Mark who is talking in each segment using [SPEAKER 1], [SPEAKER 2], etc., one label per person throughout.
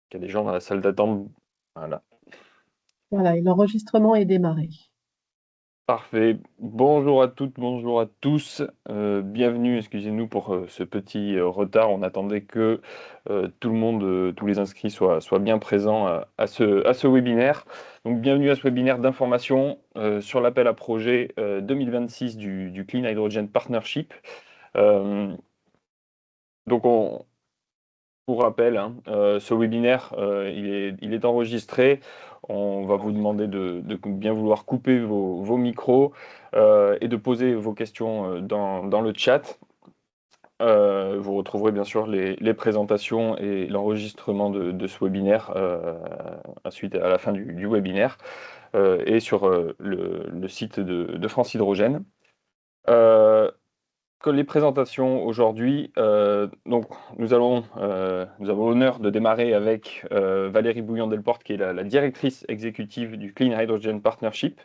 [SPEAKER 1] qu'il y a des gens dans la salle d'attente. Voilà.
[SPEAKER 2] Voilà, et l'enregistrement est démarré.
[SPEAKER 1] Parfait. Bonjour à toutes, bonjour à tous. Bienvenue, excusez-nous pour ce petit retard. On attendait que tout le monde, tous les inscrits soient bien présents à ce webinaire. Donc, bienvenue à ce webinaire d'information sur l'appel à projet 2026 du Clean Hydrogen Partnership. Euh, donc, pour rappel, hein, ce webinaire, il est enregistré. On va vous demander de bien vouloir couper vos micros et de poser vos questions dans le chat. Vous retrouverez bien sûr les présentations et l'enregistrement de ce webinaire ensuite à la fin du webinaire et sur le site de France Hydrogène. Que les présentations aujourd'hui, donc nous avons l'honneur de démarrer avec Valérie Bouillon-Delporte, qui est la directrice exécutive du Clean Hydrogen Partnership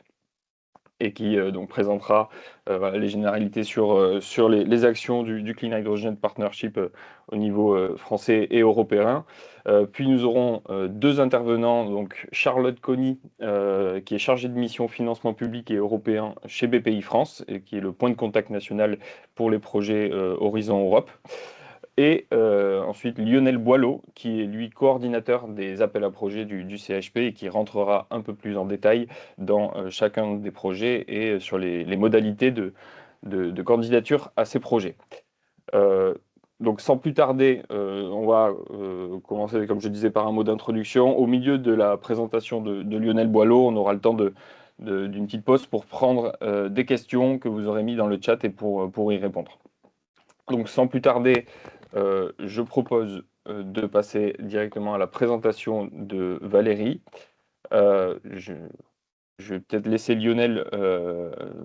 [SPEAKER 1] et qui donc présentera voilà, les généralités sur les actions du Clean Hydrogen Partnership au niveau français et européen. Puis nous aurons deux intervenants, donc Charlotte Conny, qui est chargée de mission financement public et européen chez BPI France, et qui est le point de contact national pour les projets Horizon Europe. Et ensuite Lionel Boileau, qui est lui coordinateur des appels à projets du CHP et qui rentrera un peu plus en détail dans chacun des projets et sur les modalités de candidature à ces projets. Euh, donc sans plus tarder, on va commencer, comme je disais, par un mot d'introduction. Au milieu de la présentation de Lionel Boileau, on aura le temps d'une petite pause pour prendre des questions que vous aurez mis dans le chat et pour y répondre. Donc sans plus tarder, je propose de passer directement à la présentation de Valérie. Je vais peut-être laisser Lionel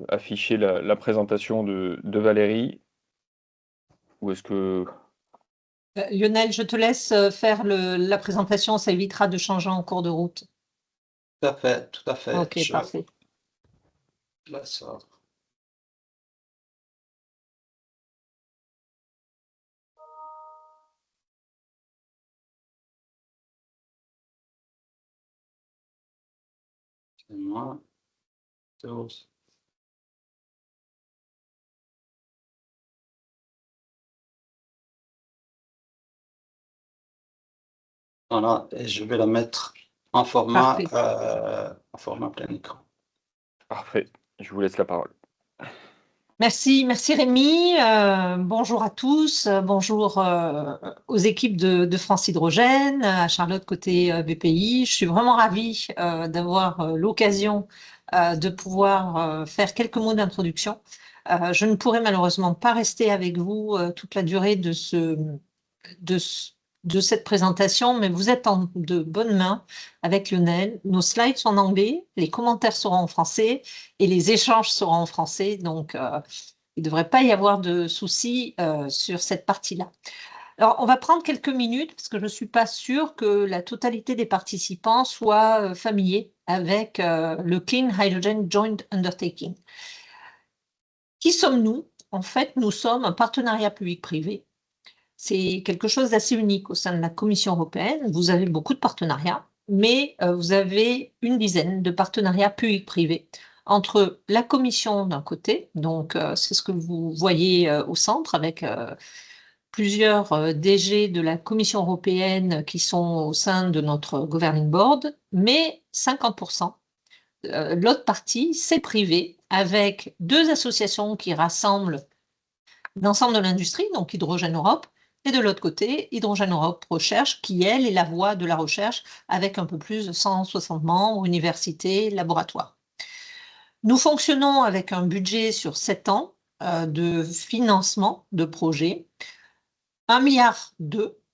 [SPEAKER 1] afficher la présentation de Valérie. Ou est-ce que...
[SPEAKER 2] Lionel, je te laisse faire la présentation, ça évitera de changer en cours de route.
[SPEAKER 3] Tout à fait, tout à fait.
[SPEAKER 2] Ok, parfait.
[SPEAKER 3] La sors. C'est moi. Voilà, et je vais la mettre en format plein écran.
[SPEAKER 1] Parfait, je vous laisse la parole.
[SPEAKER 2] Merci Rémi. Bonjour à tous. Bonjour aux équipes de France Hydrogène, à Charlotte côté BPI. Je suis vraiment ravie d'avoir l'occasion de pouvoir faire quelques mots d'introduction. Je ne pourrai malheureusement pas rester avec vous toute la durée de, de cette présentation, mais vous êtes en de bonnes mains avec Lionel. Nos slides sont en anglais, les commentaires seront en français et les échanges seront en français. Donc, il ne devrait pas y avoir de soucis sur cette partie-là. Alors, on va prendre quelques minutes parce que je ne suis pas sûre que la totalité des participants soient familiers avec le Clean Hydrogen Joint Undertaking. Qui sommes-nous? En fait, nous sommes un partenariat public-privé. C'est quelque chose d'assez unique au sein de la Commission européenne. Vous avez beaucoup de partenariats, mais vous avez une dizaine de partenariats publics-privés entre la Commission d'un côté, donc c'est ce que vous voyez au centre avec plusieurs DG de la Commission européenne qui sont au sein de notre governing board, mais 50%. L'autre partie, c'est privé, avec deux associations qui rassemblent l'ensemble de l'industrie, donc Hydrogène Europe, et de l'autre côté, Hydrogène Europe Recherche, qui, elle, est la voie de la recherche avec un peu plus de 160 membres, universités, laboratoires. Nous fonctionnons avec un budget sur 7 ans de financement de projets, 1,2 milliard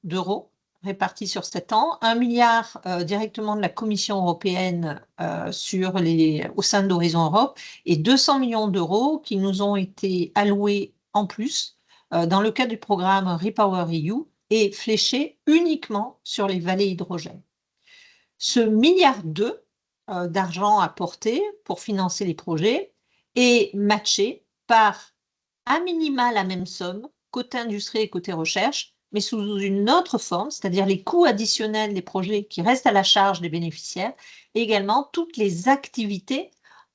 [SPEAKER 2] d'euros répartis sur 7 ans, 1 milliard directement de la Commission européenne au sein d'Horizon Europe et 200 millions d'euros qui nous ont été alloués en plus dans le cadre du programme Repower EU et fléchés uniquement sur les vallées hydrogène. Ce milliard d'argent apporté pour financer les projets est matché par à minima la même somme, côté industrie et côté recherche, mais sous une autre forme, c'est-à-dire les coûts additionnels des projets qui restent à la charge des bénéficiaires, et également toutes les activités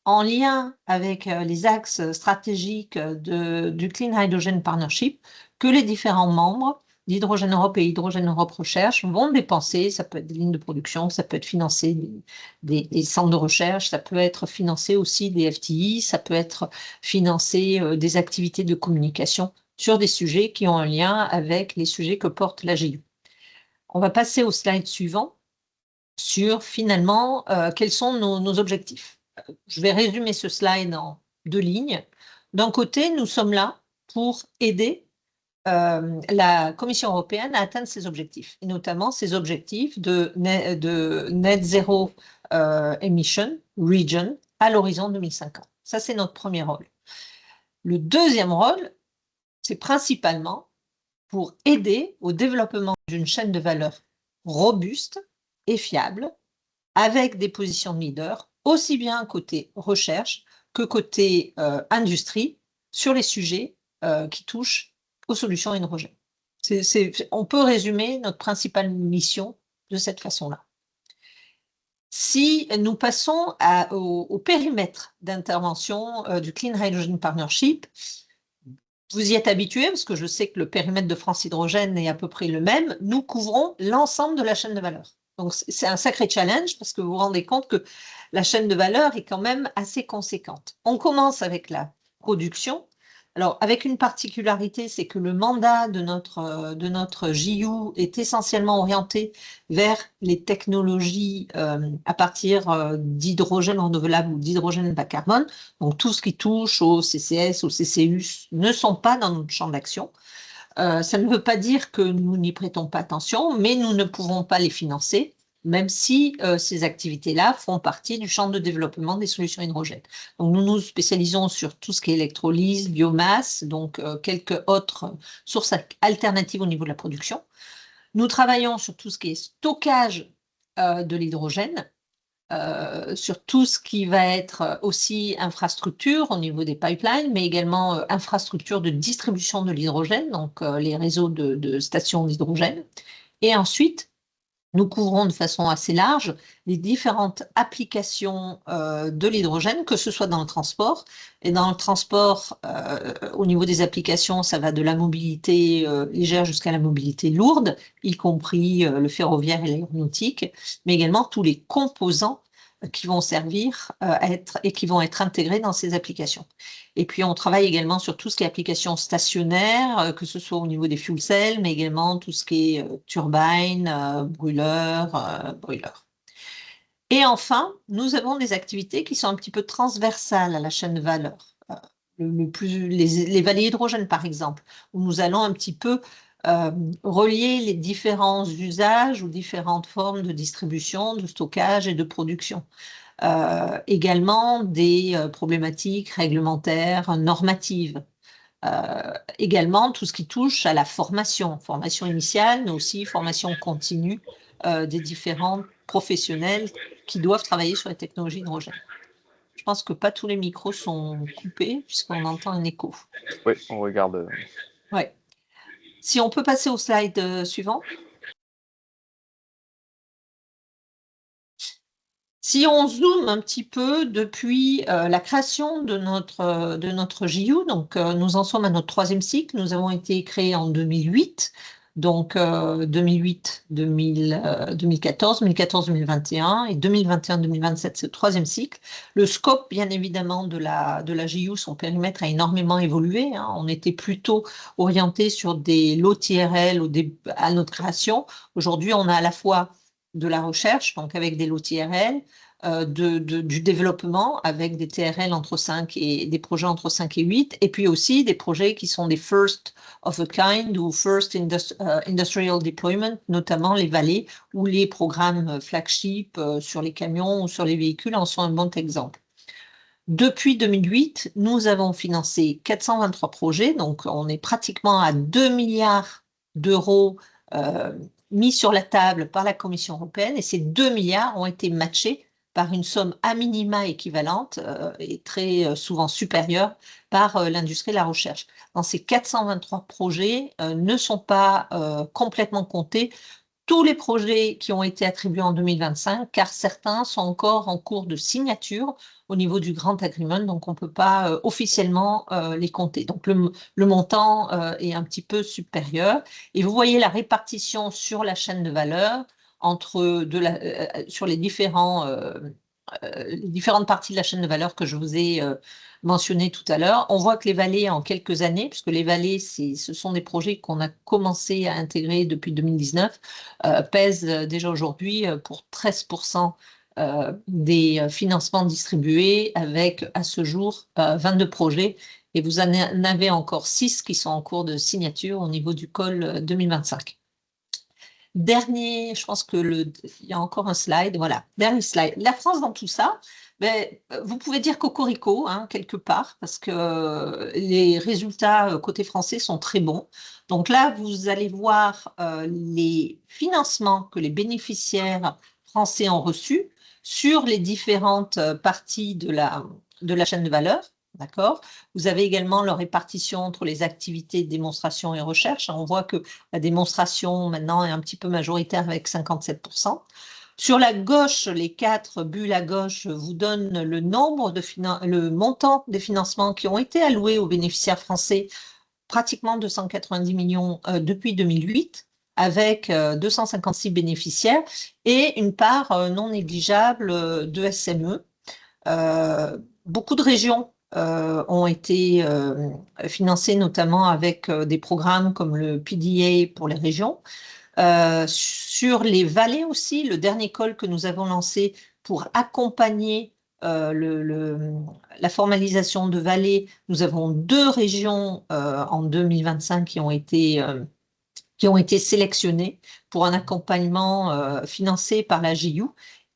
[SPEAKER 2] en lien avec les axes stratégiques du Clean Hydrogen Partnership que les différents membres d'Hydrogène Europe et Hydrogène Europe Recherche vont dépenser. Ça peut être des lignes de production, ça peut être financer des centres de recherche, ça peut être financer aussi des FTI, ça peut être financer des activités de communication sur des sujets qui ont un lien avec les sujets que porte l'AGU. On va passer au slide suivant sur finalement quels sont nos objectifs. Je vais résumer ce slide en 2 lignes. D'un côté, nous sommes là pour aider la Commission européenne à atteindre ses objectifs, et notamment ses objectifs de net zero emission region à l'horizon 2050. Ça, c'est notre premier rôle. Le deuxième rôle, c'est principalement pour aider au développement d'une chaîne de valeur robuste et fiable, avec des positions de leader, aussi bien côté recherche que côté industrie, sur les sujets qui touchent aux solutions hydrogène. On peut résumer notre principale mission de cette façon-là. Si nous passons au périmètre d'intervention du Clean Hydrogen Partnership, vous y êtes habitués, parce que je sais que le périmètre de France Hydrogène est à peu près le même, nous couvrons l'ensemble de la chaîne de valeur. Donc, c'est un sacré challenge, parce que vous vous rendez compte que la chaîne de valeur est quand même assez conséquente. On commence avec la production. Alors, avec une particularité, c'est que le mandat de notre JU est essentiellement orienté vers les technologies à partir d'hydrogène renouvelable ou d'hydrogène bas carbone. Donc, tout ce qui touche au CCS, au CCU ne sont pas dans notre champ d'action. Ça ne veut pas dire que nous n'y prêtons pas attention, mais nous ne pouvons pas les financer, même si ces activités-là font partie du champ de développement des solutions hydrogène. Donc, nous nous spécialisons sur tout ce qui est électrolyse, biomasse, donc quelques autres sources alternatives au niveau de la production. Nous travaillons sur tout ce qui est stockage de l'hydrogène, sur tout ce qui va être aussi infrastructure au niveau des pipelines, mais également infrastructure de distribution de l'hydrogène, donc les réseaux de stations d'hydrogène. Et ensuite, nous couvrons de façon assez large les différentes applications de l'hydrogène, que ce soit dans le transport. Et dans le transport, au niveau des applications, ça va de la mobilité légère jusqu'à la mobilité lourde, y compris le ferroviaire et l'aéronautique, mais également tous les composants qui vont servir et qui vont être intégrés dans ces applications. Et puis, on travaille également sur tout ce qui est applications stationnaires, que ce soit au niveau des fuel cells, mais également tout ce qui est turbines, brûleurs. Et enfin, nous avons des activités qui sont un petit peu transversales à la chaîne de valeur. Les vallées hydrogènes, par exemple, où nous allons un petit peu relier les différents usages ou différentes formes de distribution, de stockage et de production. Également des problématiques réglementaires, normatives. Également tout ce qui touche à la formation initiale, mais aussi formation continue des différents professionnels qui doivent travailler sur les technologies hydrogène. Je pense que pas tous les micros sont coupés, puisqu'on entend un écho.
[SPEAKER 1] Oui, on regarde.
[SPEAKER 2] Ouais. Si on peut passer au slide suivant. Si on zoome un petit peu depuis la création de notre JU, donc nous en sommes à notre 3e cycle, nous avons été créés en 2008, donc 2008, 2014, 2014-2021 et 2021-2027, c'est le 3e cycle. Le scope, bien évidemment, de la JU, son périmètre a énormément évolué. Hein. On était plutôt orienté sur des lots TRL à notre création. Aujourd'hui, on a à la fois de la recherche, donc avec des lots TRL, du développement avec des TRL entre 5 et des projets entre 5 et 8, et puis aussi des projets qui sont des first of a kind ou first industrial deployment, notamment les vallées ou les programmes flagship sur les camions ou sur les véhicules en sont un bon exemple. Depuis 2008, nous avons financé 423 projets, donc on est pratiquement à 2 milliards d'euros mis sur la table par la Commission européenne, et ces 2 milliards ont été matchés par une somme à minima équivalente et très souvent supérieure par l'industrie de la recherche. Dans ces 423 projets, ne sont pas complètement comptés tous les projets qui ont été attribués en 2025, car certains sont encore en cours de signature au niveau du Grand Agreement, donc on ne peut pas officiellement les compter. Donc le montant est un petit peu supérieur. Et vous voyez la répartition sur la chaîne de valeur sur les différentes parties de la chaîne de valeur que je vous ai mentionnées tout à l'heure. On voit que les vallées, en quelques années, puisque les vallées, ce sont des projets qu'on a commencé à intégrer depuis 2019, pèsent déjà aujourd'hui pour 13% des financements distribués, avec à ce jour 22 projets. Et vous en avez encore 6 qui sont en cours de signature au niveau du call 2025. Dernier, je pense il y a encore un slide, voilà, dernier slide. La France dans tout ça, vous pouvez dire cocorico, hein, quelque part, parce que les résultats côté français sont très bons. Donc là, vous allez voir les financements que les bénéficiaires français ont reçus sur les différentes parties de la chaîne de valeur. D'accord. Vous avez également leur répartition entre les activités de démonstration et recherche. On voit que la démonstration maintenant est un petit peu majoritaire avec 57%. Sur la gauche, les 4 bulles à gauche vous donnent le montant des financements qui ont été alloués aux bénéficiaires français, pratiquement 290 millions depuis 2008, avec 256 bénéficiaires et une part non négligeable de SME. Beaucoup de régions ont été financées, notamment avec des programmes comme le PDA pour les régions. Sur les vallées aussi, le dernier call que nous avons lancé pour accompagner la formalisation de vallées, nous avons 2 régions en 2025 qui ont été sélectionnées pour un accompagnement financé par la JU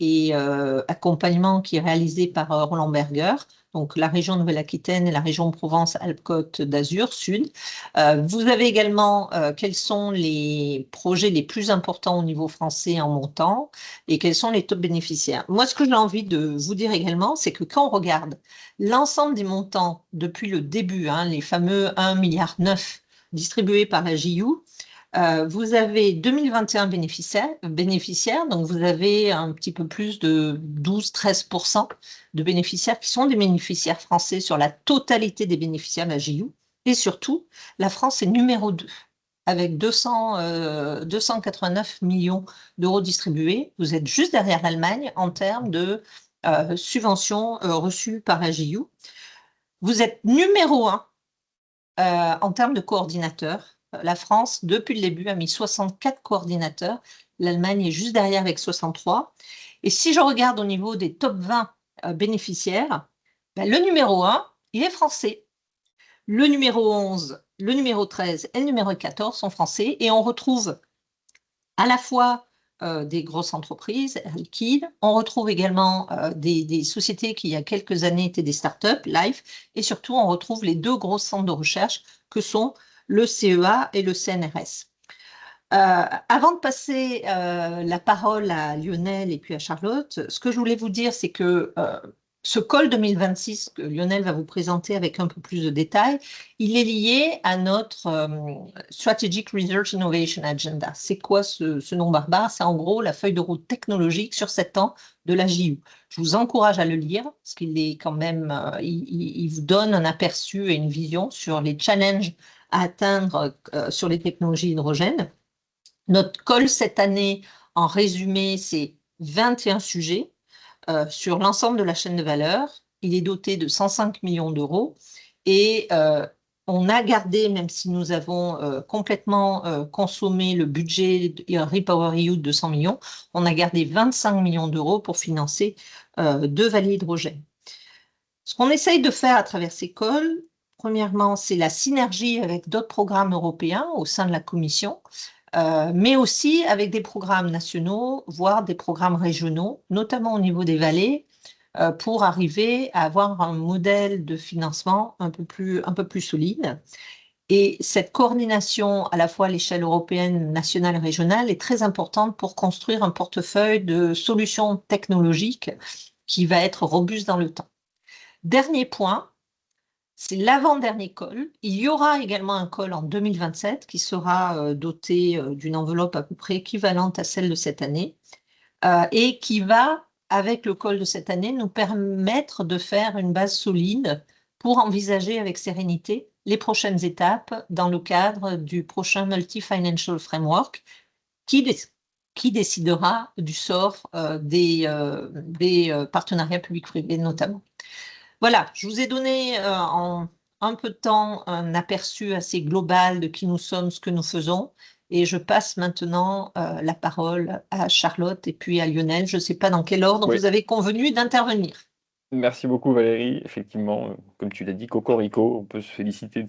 [SPEAKER 2] et accompagnement qui est réalisé par Roland Berger, donc la région Nouvelle-Aquitaine et la région Provence-Alpes-Côte d'Azur Sud. Vous avez également quels sont les projets les plus importants au niveau français en montant et quels sont les top bénéficiaires. Moi, ce que j'ai envie de vous dire également, c'est que quand on regarde l'ensemble des montants depuis le début, hein, les fameux 1,9 milliard distribués par la JU, vous avez 2021 bénéficiaires, donc vous avez un petit peu plus de 12-13% de bénéficiaires qui sont des bénéficiaires français sur la totalité des bénéficiaires de la JU. Et surtout, la France est numéro 2 avec 289 millions d'euros distribués. Vous êtes juste derrière l'Allemagne en termes de subventions reçues par la JU. Vous êtes numéro 1 en termes de coordinateurs. La France, depuis le début, a mis 64 coordinateurs. L'Allemagne est juste derrière avec 63. Et si je regarde au niveau des top 20 bénéficiaires, le numéro 1, il est français. Le numéro 11, le numéro 13 et le numéro 14 sont français. Et on retrouve à la fois des grosses entreprises liquides. On retrouve également des sociétés qui, il y a quelques années, étaient des startups, Life. Et surtout, on retrouve les 2 gros centres de recherche que sont le CEA et le CNRS. Avant de passer la parole à Lionel et puis à Charlotte, ce que je voulais vous dire, c'est que ce call 2026 que Lionel va vous présenter avec un peu plus de détails, il est lié à notre Strategic Research Innovation Agenda. C'est quoi ce nom barbare? C'est en gros la feuille de route technologique sur 7 ans de la JU. Je vous encourage à le lire parce qu'il est quand même, il vous donne un aperçu et une vision sur les challenges à atteindre sur les technologies hydrogène. Notre call cette année, en résumé, c'est 21 sujets sur l'ensemble de la chaîne de valeur. Il est doté de 105 millions d'euros et on a gardé, même si nous avons complètement consommé le budget REPowerEU de 200 millions, on a gardé 25 millions d'euros pour financer 2 vallées hydrogène. Ce qu'on essaye de faire à travers ces calls, premièrement, c'est la synergie avec d'autres programmes européens au sein de la Commission, mais aussi avec des programmes nationaux, voire des programmes régionaux, notamment au niveau des vallées, pour arriver à avoir un modèle de financement un peu plus solide. Et cette coordination à la fois à l'échelle européenne, nationale et régionale est très importante pour construire un portefeuille de solutions technologiques qui va être robuste dans le temps. Dernier point, c'est l'avant-dernier call. Il y aura également un call en 2027 qui sera doté d'une enveloppe à peu près équivalente à celle de cette année et qui va, avec le call de cette année, nous permettre de faire une base solide pour envisager avec sérénité les prochaines étapes dans le cadre du prochain Multi-Financial Framework qui décidera du sort des partenariats publics-privés notamment. Voilà, je vous ai donné en un peu de temps un aperçu assez global de qui nous sommes, ce que nous faisons. Et je passe maintenant la parole à Charlotte et puis à Lionel. Je ne sais pas dans quel ordre
[SPEAKER 1] Oui.
[SPEAKER 2] vous avez convenu d'intervenir.
[SPEAKER 1] Merci beaucoup Valérie. Effectivement, comme tu l'as dit, Cocorico, on peut se féliciter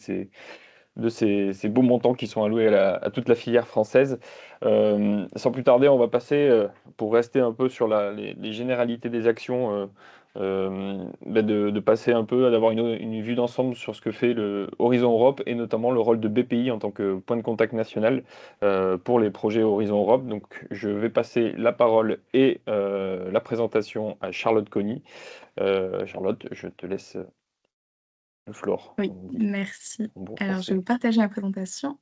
[SPEAKER 1] de ces beaux montants qui sont alloués à toute la filière française. Sans plus tarder, on va passer, pour rester un peu sur les généralités des actions, de passer un peu, d'avoir une vue d'ensemble sur ce que fait le Horizon Europe et notamment le rôle de BPI en tant que point de contact national pour les projets Horizon Europe. Donc je vais passer la parole et la présentation à Charlotte Conny. Charlotte, je te laisse le floor.
[SPEAKER 4] Oui, merci.
[SPEAKER 1] Bon
[SPEAKER 4] Alors,
[SPEAKER 1] français.
[SPEAKER 4] je vais vous partager ma présentation.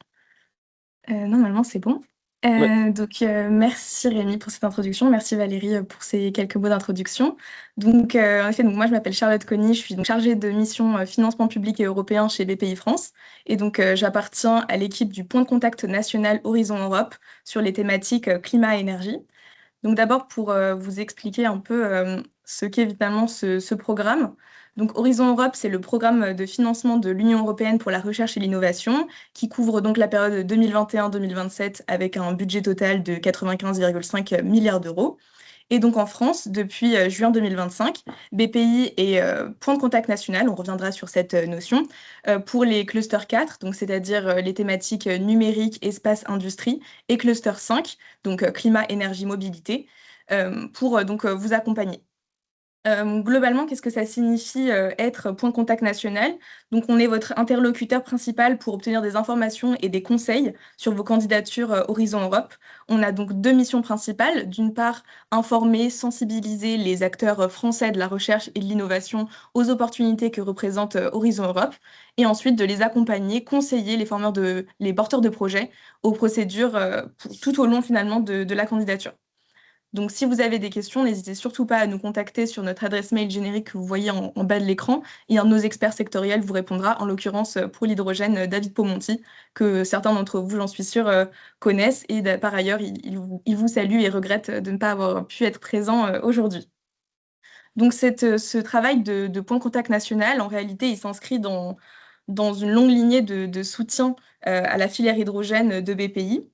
[SPEAKER 4] Normalement, c'est bon.
[SPEAKER 1] Ouais.
[SPEAKER 4] Donc, merci Rémi pour cette introduction. Merci Valérie pour ces quelques mots d'introduction. Donc, en effet, donc, moi, je m'appelle Charlotte Conny. Je suis donc chargée de mission financement public et européen chez BPI France. Et donc, j'appartiens à l'équipe du point de contact national Horizon Europe sur les thématiques climat et énergie. Donc d'abord, pour vous expliquer un peu ce qu'est évidemment ce programme. Donc Horizon Europe, c'est le programme de financement de l'Union européenne pour la recherche et l'innovation, qui couvre donc la période 2021-2027 avec un budget total de 95,5 milliards d'euros. Et donc en France, depuis juin 2025, BPI est point de contact national, on reviendra sur cette notion, pour les clusters 4, donc c'est-à-dire les thématiques numérique, espace, industrie, et cluster 5, donc climat, énergie, mobilité, pour donc vous accompagner. Globalement, qu'est-ce que ça signifie être point de contact national? Donc, on est votre interlocuteur principal pour obtenir des informations et des conseils sur vos candidatures Horizon Europe. On a donc deux missions principales. D'une part, informer, sensibiliser les acteurs français de la recherche et de l'innovation aux opportunités que représente Horizon Europe. Et ensuite, de les accompagner, conseiller les porteurs de projets aux procédures tout au long finalement de la candidature. Donc, si vous avez des questions, n'hésitez surtout pas à nous contacter sur notre adresse mail générique que vous voyez en bas de l'écran. Et un de nos experts sectoriels vous répondra, en l'occurrence pour l'hydrogène, David Pomonti, que certains d'entre vous, j'en suis sûre, connaissent. Et par ailleurs, il vous salue et regrette de ne pas avoir pu être présent aujourd'hui. Donc, ce travail de point de contact national, en réalité, il s'inscrit dans une longue lignée de soutien à la filière hydrogène de BPI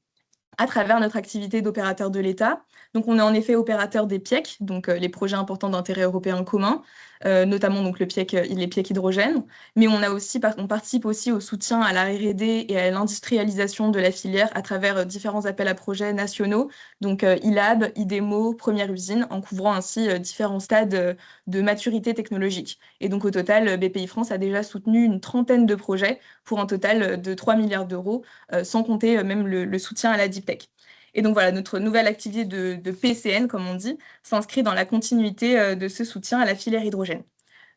[SPEAKER 4] à travers notre activité d'opérateur de l'État. Donc, on est en effet opérateur des PIEC, donc les projets importants d'intérêt européen commun, notamment donc les PIEC hydrogène. Mais on participe aussi au soutien à la R&D et à l'industrialisation de la filière à travers différents appels à projets nationaux, donc ILAB, IDEMO, Première Usine, en couvrant ainsi différents stades de maturité technologique. Et donc, au total, BPI France a déjà soutenu une trentaine de projets pour un total de 3 milliards d'euros, sans compter même le soutien à la Deep Tech. Et donc voilà, notre nouvelle activité de PCN, comme on dit, s'inscrit dans la continuité de ce soutien à la filière hydrogène.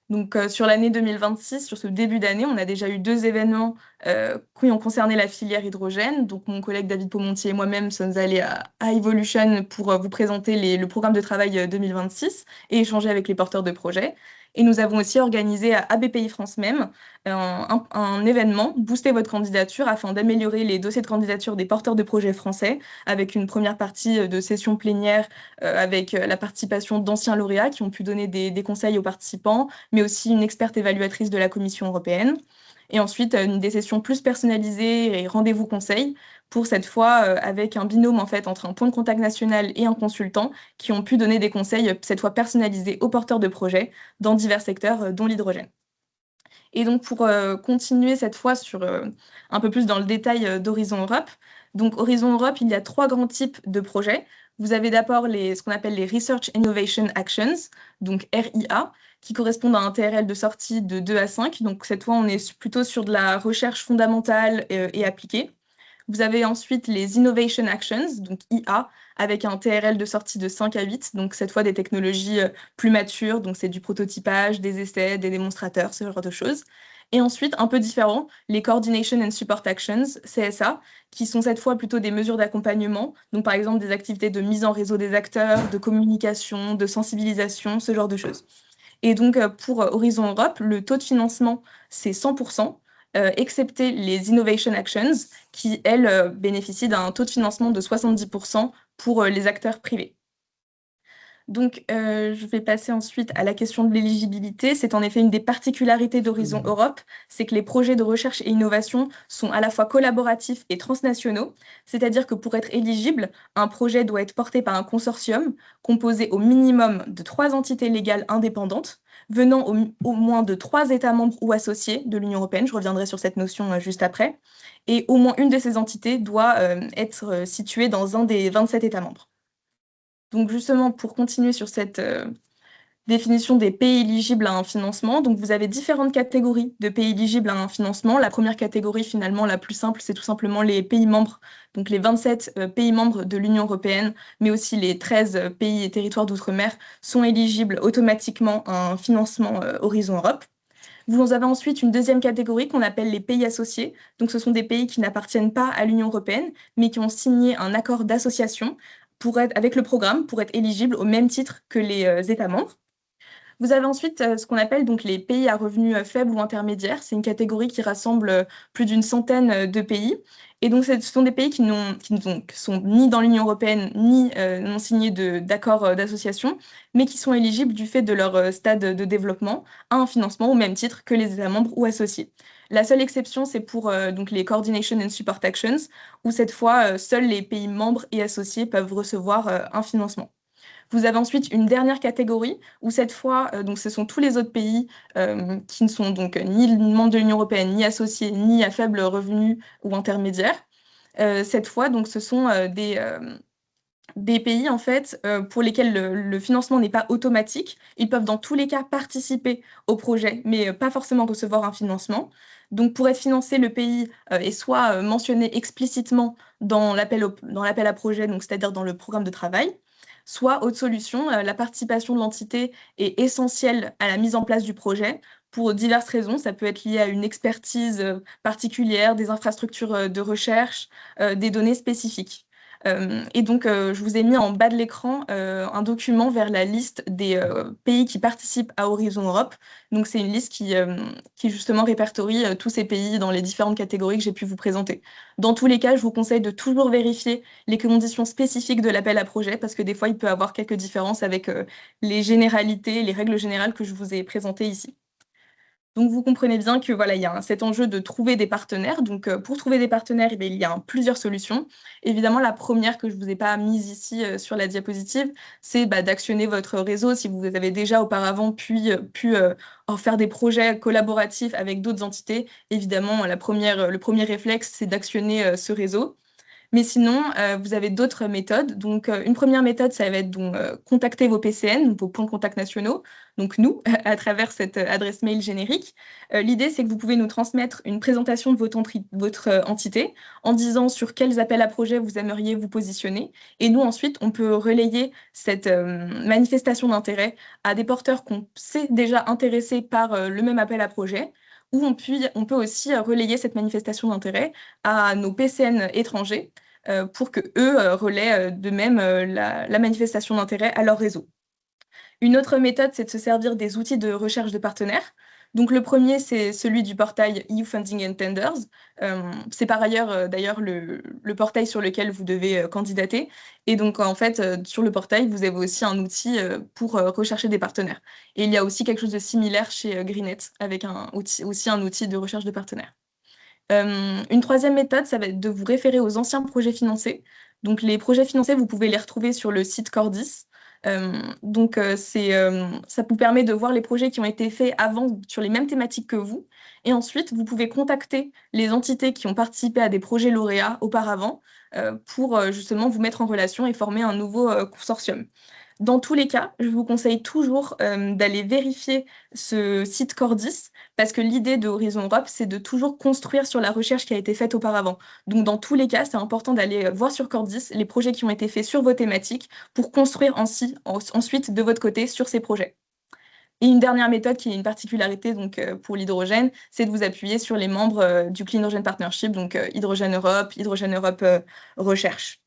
[SPEAKER 4] Donc sur l'année 2026, sur ce début d'année, on a déjà eu deux événements qui ont concerné la filière hydrogène. Donc mon collègue David Pomonti et moi-même sommes allés à Evolution pour vous présenter le programme de travail 2026 et échanger avec les porteurs de projets. Et nous avons aussi organisé à BPI France même un événement, Booster votre candidature, afin d'améliorer les dossiers de candidature des porteurs de projets français, avec une première partie de session plénière avec la participation d'anciens lauréats qui ont pu donner des conseils aux participants, mais aussi une experte évaluatrice de la Commission européenne. Et ensuite, des sessions plus personnalisées et rendez-vous conseils, pour cette fois avec un binôme en fait entre un point de contact national et un consultant qui ont pu donner des conseils, cette fois personnalisés aux porteurs de projets dans divers secteurs, dont l'hydrogène. Et donc, pour continuer cette fois sur un peu plus dans le détail d'Horizon Europe. Donc, Horizon Europe, il y a trois grands types de projets. Vous avez d'abord ce qu'on appelle les Research Innovation Actions, donc RIA, qui correspondent à un TRL de sortie de 2 à 5. Donc, cette fois, on est plutôt sur de la recherche fondamentale et appliquée. Vous avez ensuite les Innovation Actions, donc IA, avec un TRL de sortie de 5 à 8, donc cette fois des technologies plus matures, donc c'est du prototypage, des essais, des démonstrateurs, ce genre de choses. Et ensuite, un peu différent, les Coordination and Support Actions, CSA, qui sont cette fois plutôt des mesures d'accompagnement, donc par exemple des activités de mise en réseau des acteurs, de communication, de sensibilisation, ce genre de choses. Et donc, pour Horizon Europe, le taux de financement, c'est 100%, excepté les Innovation Actions, qui, elles, bénéficient d'un taux de financement de 70% pour les acteurs privés. Donc, je vais passer ensuite à la question de l'éligibilité. C'est en effet une des particularités d'Horizon Europe, c'est que les projets de recherche et innovation sont à la fois collaboratifs et transnationaux, c'est-à-dire que pour être éligible, un projet doit être porté par un consortium composé au minimum de 3 entités légales indépendantes, venant au moins de 3 États membres ou associés de l'Union européenne, je reviendrai sur cette notion juste après, et au moins une de ces entités doit être située dans un des 27 États membres. Donc justement, pour continuer sur cette définition des pays éligibles à un financement, donc vous avez différentes catégories de pays éligibles à un financement. La première catégorie, finalement, la plus simple, c'est tout simplement les pays membres, donc les 27 pays membres de l'Union européenne, mais aussi les 13 pays et territoires d'outre-mer sont éligibles automatiquement à un financement Horizon Europe. Vous avez ensuite une deuxième catégorie qu'on appelle les pays associés. Donc, ce sont des pays qui n'appartiennent pas à l'Union européenne, mais qui ont signé un accord d'association avec le programme pour être éligibles au même titre que les États membres. Vous avez ensuite ce qu'on appelle donc les pays à revenus faibles ou intermédiaires. C'est une catégorie qui rassemble plus d'une centaine de pays. Et donc, ce sont des pays qui sont ni dans l'Union européenne, ni n'ont signé d'accord d'association, mais qui sont éligibles du fait de leur stade de développement à un financement au même titre que les États membres ou associés. La seule exception, c'est pour donc les Coordination and Support Actions, où cette fois, seuls les pays membres et associés peuvent recevoir un financement. Vous avez ensuite une dernière catégorie où cette fois, donc ce sont tous les autres pays qui ne sont donc ni membres de l'Union européenne, ni associés, ni à faible revenu ou intermédiaire. Cette fois, donc ce sont des pays en fait pour lesquels le financement n'est pas automatique. Ils peuvent dans tous les cas participer au projet, mais pas forcément recevoir un financement. Donc pour être financé, le pays est soit mentionné explicitement dans l'appel à projet, donc c'est-à-dire dans le programme de travail, soit autre solution, la participation de l'entité est essentielle à la mise en place du projet pour diverses raisons. Ça peut être lié à une expertise particulière, des infrastructures de recherche, des données spécifiques. Et donc, je vous ai mis en bas de l'écran un document vers la liste des pays qui participent à Horizon Europe. Donc, c'est une liste qui justement répertorie tous ces pays dans les différentes catégories que j'ai pu vous présenter. Dans tous les cas, je vous conseille de toujours vérifier les conditions spécifiques de l'appel à projet parce que des fois, il peut y avoir quelques différences avec les généralités, les règles générales que je vous ai présentées ici. Donc, vous comprenez bien que voilà, il y a cet enjeu de trouver des partenaires. Donc, pour trouver des partenaires, il y a plusieurs solutions. Évidemment, la première que je ne vous ai pas mise ici sur la diapositive, c'est d'actionner votre réseau. Si vous avez déjà auparavant pu en faire des projets collaboratifs avec d'autres entités, évidemment, le premier réflexe, c'est d'actionner ce réseau. Mais sinon, vous avez d'autres méthodes. Donc, une première méthode, ça va être contacter vos PCN, vos points de contact nationaux, donc nous, à travers cette adresse mail générique. L'idée, c'est que vous pouvez nous transmettre une présentation de votre entité en disant sur quels appels à projets vous aimeriez vous positionner. Et nous, ensuite, on peut relayer cette manifestation d'intérêt à des porteurs qu'on sait déjà intéressés par le même appel à projet, ou on peut aussi relayer cette manifestation d'intérêt à nos PCN étrangers pour que eux relaient de même la manifestation d'intérêt à leur réseau. Une autre méthode, c'est de se servir des outils de recherche de partenaires. Donc le premier, c'est celui du portail EU Funding and Tenders. C'est par ailleurs d'ailleurs le portail sur lequel vous devez candidater. Et donc en fait, sur le portail, vous avez aussi un outil pour rechercher des partenaires. Et il y a aussi quelque chose de similaire chez Greenet, avec aussi un outil de recherche de partenaires. Une troisième méthode, ça va être de vous référer aux anciens projets financés. Donc les projets financés, vous pouvez les retrouver sur le site Cordis. Ça vous permet de voir les projets qui ont été faits avant sur les mêmes thématiques que vous. Et ensuite, vous pouvez contacter les entités qui ont participé à des projets lauréats auparavant pour justement vous mettre en relation et former un nouveau consortium. Dans tous les cas, je vous conseille toujours d'aller vérifier ce site Cordis, parce que l'idée de Horizon Europe, c'est de toujours construire sur la recherche qui a été faite auparavant. Donc, dans tous les cas, c'est important d'aller voir sur Cordis les projets qui ont été faits sur vos thématiques pour construire ensuite de votre côté sur ces projets. Et une dernière méthode qui est une particularité donc, pour l'hydrogène, c'est de vous appuyer sur les membres du Clean Hydrogen Partnership, donc Hydrogène Europe Recherche.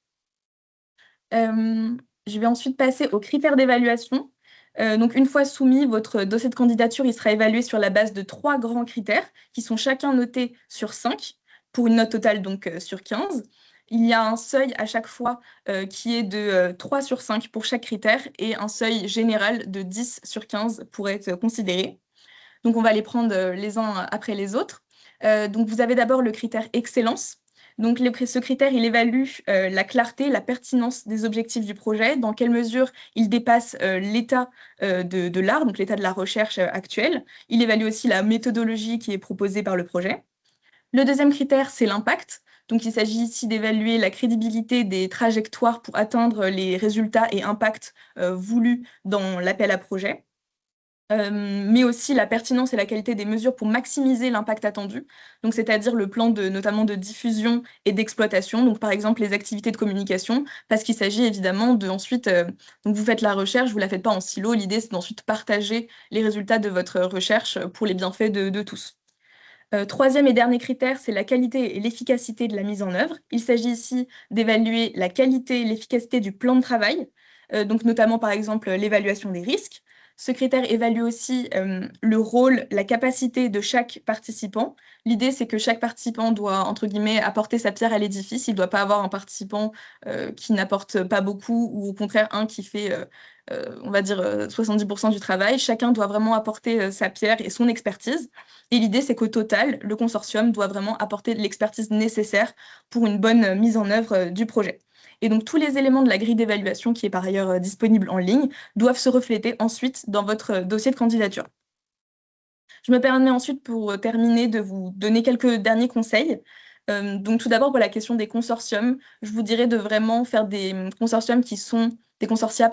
[SPEAKER 4] Je vais ensuite passer aux critères d'évaluation. Donc, une fois soumis, votre dossier de candidature il sera évalué sur la base de 3 grands critères qui sont chacun notés sur 5 pour une note totale donc sur 15. Il y a un seuil à chaque fois qui est de 3 sur 5 pour chaque critère et un seuil général de 10 sur 15 pour être considéré. Donc, on va les prendre les uns après les autres. Donc, vous avez d'abord le critère excellence. Donc, ce critère, il évalue la clarté, la pertinence des objectifs du projet, dans quelle mesure il dépasse l'état de l'art, donc l'état de la recherche actuelle. Il évalue aussi la méthodologie qui est proposée par le projet. Le deuxième critère, c'est l'impact. Donc, il s'agit ici d'évaluer la crédibilité des trajectoires pour atteindre les résultats et impacts voulus dans l'appel à projet. Mais aussi la pertinence et la qualité des mesures pour maximiser l'impact attendu, donc c'est-à-dire le plan notamment de diffusion et d'exploitation, donc par exemple les activités de communication, parce qu'il s'agit évidemment de ensuite, donc vous faites la recherche, vous ne la faites pas en silo, l'idée c'est d'ensuite partager les résultats de votre recherche pour les bienfaits de tous. Troisième et dernier critère, c'est la qualité et l'efficacité de la mise en œuvre. Il s'agit ici d'évaluer la qualité et l'efficacité du plan de travail, donc notamment par exemple l'évaluation des risques. Ce critère évalue aussi le rôle, la capacité de chaque participant. L'idée, c'est que chaque participant doit, entre guillemets, apporter sa pierre à l'édifice. Il ne doit pas avoir un participant qui n'apporte pas beaucoup ou au contraire un qui fait, on va dire, 70% du travail. Chacun doit vraiment apporter sa pierre et son expertise. Et l'idée, c'est qu'au total, le consortium doit vraiment apporter l'expertise nécessaire pour une bonne mise en œuvre du projet. Et donc, tous les éléments de la grille d'évaluation, qui est par ailleurs disponible en ligne, doivent se refléter ensuite dans votre dossier de candidature. Je me permets ensuite, pour terminer, de vous donner quelques derniers conseils. Donc, tout d'abord, pour la question des consortiums, je vous dirais de vraiment faire des consortiums qui sont des consortia,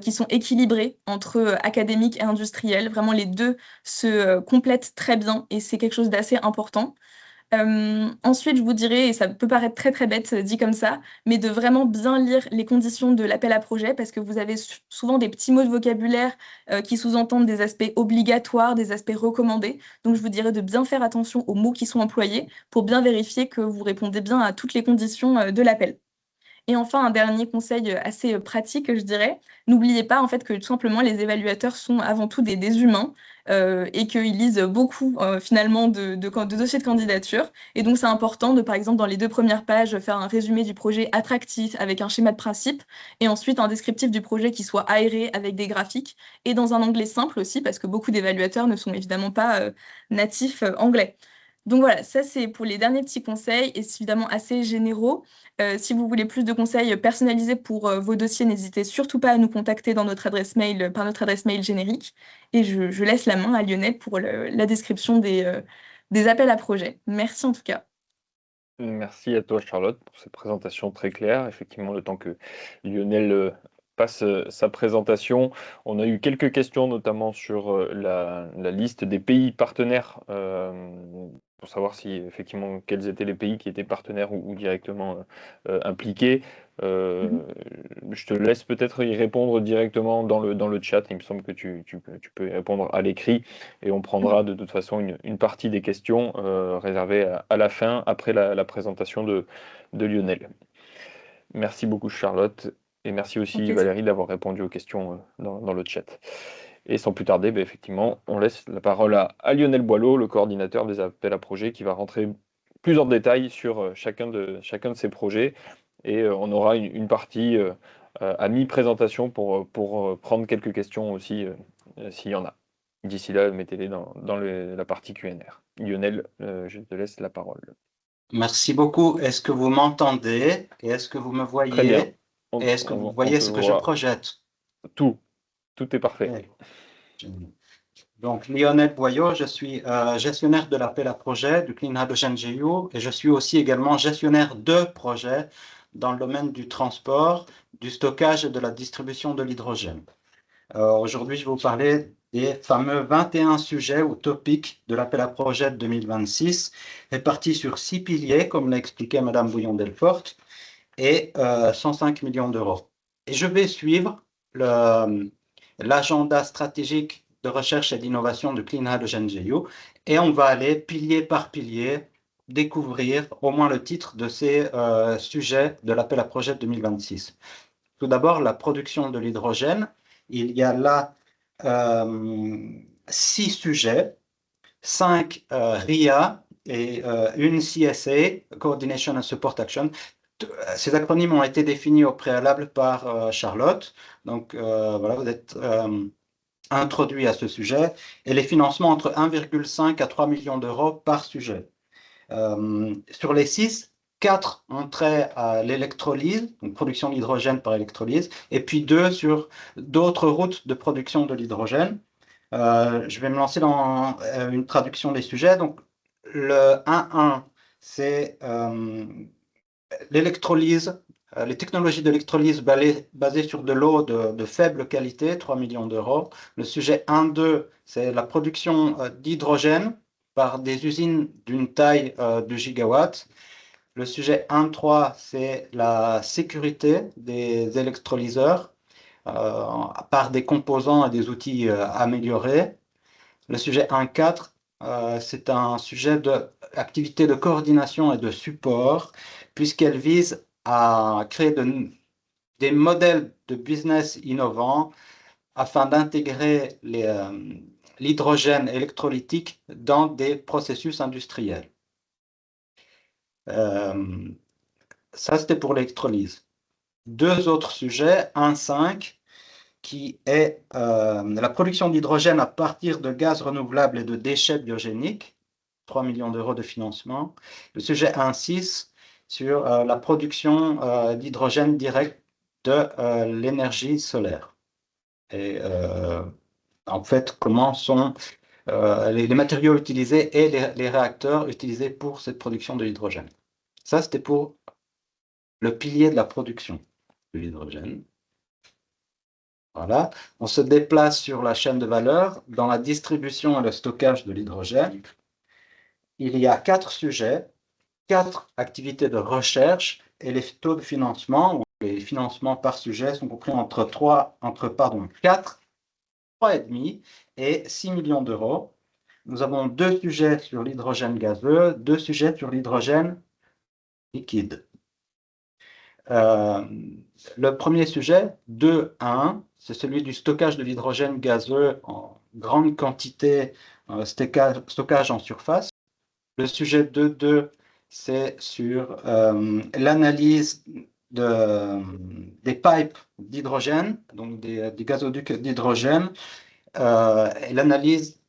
[SPEAKER 4] qui sont équilibrés entre académiques et industriels. Vraiment, les deux se complètent très bien et c'est quelque chose d'assez important. Ensuite, je vous dirais, et ça peut paraître très très bête dit comme ça, mais de vraiment bien lire les conditions de l'appel à projet parce que vous avez souvent des petits mots de vocabulaire qui sous-entendent des aspects obligatoires, des aspects recommandés. Donc, je vous dirais de bien faire attention aux mots qui sont employés pour bien vérifier que vous répondez bien à toutes les conditions de l'appel. Et enfin, un dernier conseil assez pratique, je dirais, n'oubliez pas en fait que tout simplement les évaluateurs sont avant tout des humains et qu'ils lisent beaucoup finalement de dossiers de candidature. Et donc c'est important de, par exemple, dans les 2 premières pages, faire un résumé du projet attractif avec un schéma de principe et ensuite un descriptif du projet qui soit aéré avec des graphiques et dans un anglais simple aussi parce que beaucoup d'évaluateurs ne sont évidemment pas natifs anglais. Donc voilà, ça c'est pour les derniers petits conseils et c'est évidemment assez généraux. Si vous voulez plus de conseils personnalisés pour vos dossiers, n'hésitez surtout pas à nous contacter dans notre adresse mail, par notre adresse mail générique. Et je laisse la main à Lionel pour la description des appels à projets. Merci en tout cas.
[SPEAKER 1] Merci à toi, Charlotte, pour cette présentation très claire. Effectivement, le temps que Lionel passe sa présentation, on a eu quelques questions, notamment sur la liste des pays partenaires, pour savoir si effectivement quels étaient les pays qui étaient partenaires ou directement impliqués. Je te laisse peut-être y répondre directement dans le chat. Il me semble que tu peux y répondre à l'écrit et on prendra de toute façon une partie des questions réservées à la fin, après la présentation de Lionel. Merci beaucoup Charlotte et merci aussi Valérie d'avoir répondu aux questions dans le chat. Et sans plus tarder, effectivement, on laisse la parole à Lionel Boileau, le coordinateur des appels à projets, qui va rentrer plus en détail sur chacun de ces projets. Et on aura une partie à mi-présentation pour prendre quelques questions aussi, s'il y en a. D'ici là, mettez-les dans la partie Q&R. Lionel, je te laisse la parole.
[SPEAKER 3] Merci beaucoup. Est-ce que vous m'entendez? Et est-ce que vous me voyez?
[SPEAKER 1] Très bien.
[SPEAKER 3] Et est-ce que vous voyez ce que je projette?
[SPEAKER 1] Tout est parfait.
[SPEAKER 3] Donc, Lionel Boileau, je suis gestionnaire de l'appel à projet du Clean Hydrogen GU et je suis aussi également gestionnaire de projets dans le domaine du transport, du stockage et de la distribution de l'hydrogène. Aujourd'hui, je vais vous parler des fameux 21 sujets ou topics de l'appel à projet de 2026, répartis sur 6 piliers, comme l'a expliqué Madame Bouillon-Delfort, et 105 millions d'euros. Et je vais suivre l'agenda stratégique de recherche et d'innovation du Clean Hydrogen GU, et on va aller pilier par pilier découvrir au moins le titre de ces sujets de l'appel à projet de 2026. Tout d'abord, la production de l'hydrogène. Il y a là 6 sujets, 5 RIA et une CSA, Coordination and Support Action. Ces acronymes ont été définis au préalable par Charlotte. Donc, voilà, vous êtes introduit à ce sujet. Et les financements entre 1,5 à 3 millions d'euros par sujet. Sur les 6, 4 ont trait à l'électrolyse, donc production d'hydrogène par électrolyse, et puis 2 sur d'autres routes de production de l'hydrogène. Je vais me lancer dans une traduction des sujets. Donc, le 1.1, c'est l'électrolyse, les technologies d'électrolyse basées sur de l'eau de faible qualité, 3 millions d'euros. Le sujet 1.2, c'est la production d'hydrogène par des usines d'une taille de gigawatts. Le sujet 1.3, c'est la sécurité des électrolyseurs par des composants et des outils améliorés. Le sujet 1.4, c'est un sujet d'activité de coordination et de support, puisqu'elle vise à créer des modèles de business innovants afin d'intégrer l'hydrogène électrolytique dans des processus industriels. Ça, c'était pour l'électrolyse. 2 autres sujets, 1.5, qui est la production d'hydrogène à partir de gaz renouvelables et de déchets biogéniques, 3 millions d'euros de financement. Le sujet 1.6 sur la production d'hydrogène direct de l'énergie solaire. Et en fait, comment sont les matériaux utilisés et les réacteurs utilisés pour cette production de l'hydrogène. Ça, c'était pour le pilier de la production de l'hydrogène. Voilà. On se déplace sur la chaîne de valeur. Dans la distribution et le stockage de l'hydrogène, il y a 4 sujets, 4 activités de recherche et les taux de financement, ou les financements par sujet, sont compris entre 4, 3,5 et 6 millions d'euros. Nous avons 2 sujets sur l'hydrogène gazeux, 2 sujets sur l'hydrogène liquide. Le premier sujet, 2.1, c'est celui du stockage de l'hydrogène gazeux en grande quantité, stockage en surface. Le sujet 2.2, c'est sur l'analyse des pipes d'hydrogène, donc des gazoducs d'hydrogène, et l'analyse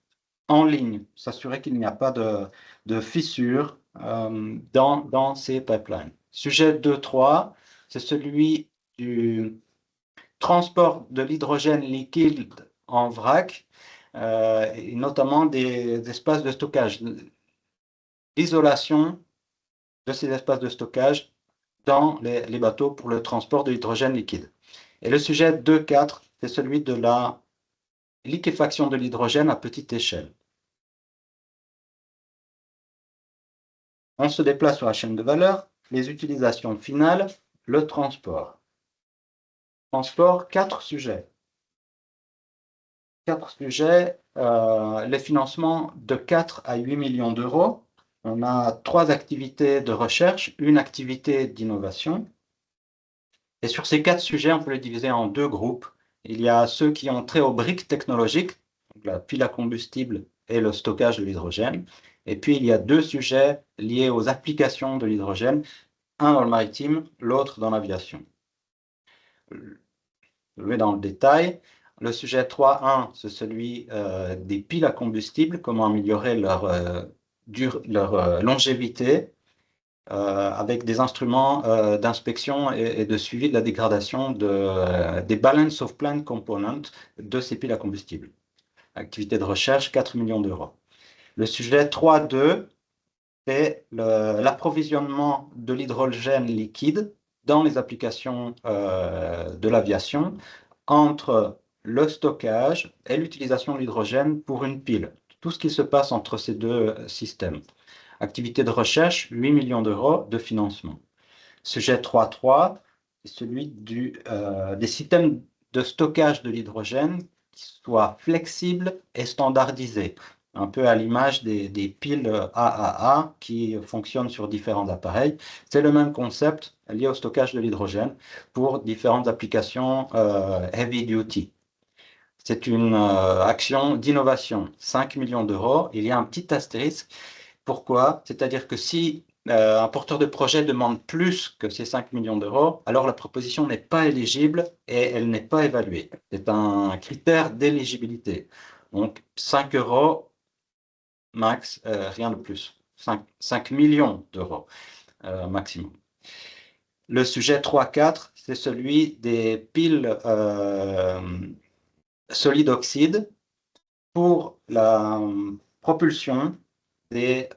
[SPEAKER 3] en ligne, s'assurer qu'il n'y a pas de fissures dans ces pipelines. Sujet 2.3, c'est celui du transport de l'hydrogène liquide en vrac, et notamment des espaces de stockage, l'isolation de ces espaces de stockage dans les bateaux pour le transport de l'hydrogène liquide. Et le sujet 2.4, c'est celui de la liquéfaction de l'hydrogène à petite échelle. On se déplace sur la chaîne de valeur, les utilisations finales, le transport. Transport, 4 sujets. 4 sujets, les financements de 4 à 8 millions d'euros. On a 3 activités de recherche, une activité d'innovation. Et sur ces 4 sujets, on peut les diviser en 2 groupes. Il y a ceux qui ont trait aux briques technologiques, donc la pile à combustible et le stockage de l'hydrogène. Et puis, il y a 2 sujets liés aux applications de l'hydrogène, un dans le maritime, l'autre dans l'aviation. Je vais dans le détail. Le sujet 3.1, c'est celui des piles à combustible, comment améliorer leur longévité avec des instruments d'inspection et de suivi de la dégradation des balance of plant components de ces piles à combustible. Activité de recherche, 4 millions d'euros. Le sujet 3.2, c'est l'approvisionnement de l'hydrogène liquide dans les applications de l'aviation entre le stockage et l'utilisation de l'hydrogène pour une pile. Tout ce qui se passe entre ces deux systèmes. Activité de recherche, 8 millions d'euros de financement. Sujet 3.3, c'est celui des systèmes de stockage de l'hydrogène qui soient flexibles et standardisés, un peu à l'image des piles AAA qui fonctionnent sur différents appareils. C'est le même concept lié au stockage de l'hydrogène pour différentes applications heavy duty. C'est une action d'innovation, 5 millions d'euros. Il y a un petit astérisque. Pourquoi? C'est-à-dire que si un porteur de projet demande plus que ces 5 millions d'euros, alors la proposition n'est pas éligible et elle n'est pas évaluée. C'est un critère d'éligibilité. Donc 5 euros max, rien de plus. 5 millions d'euros maximum. Le sujet 3.4, c'est celui des piles solide oxyde pour la propulsion des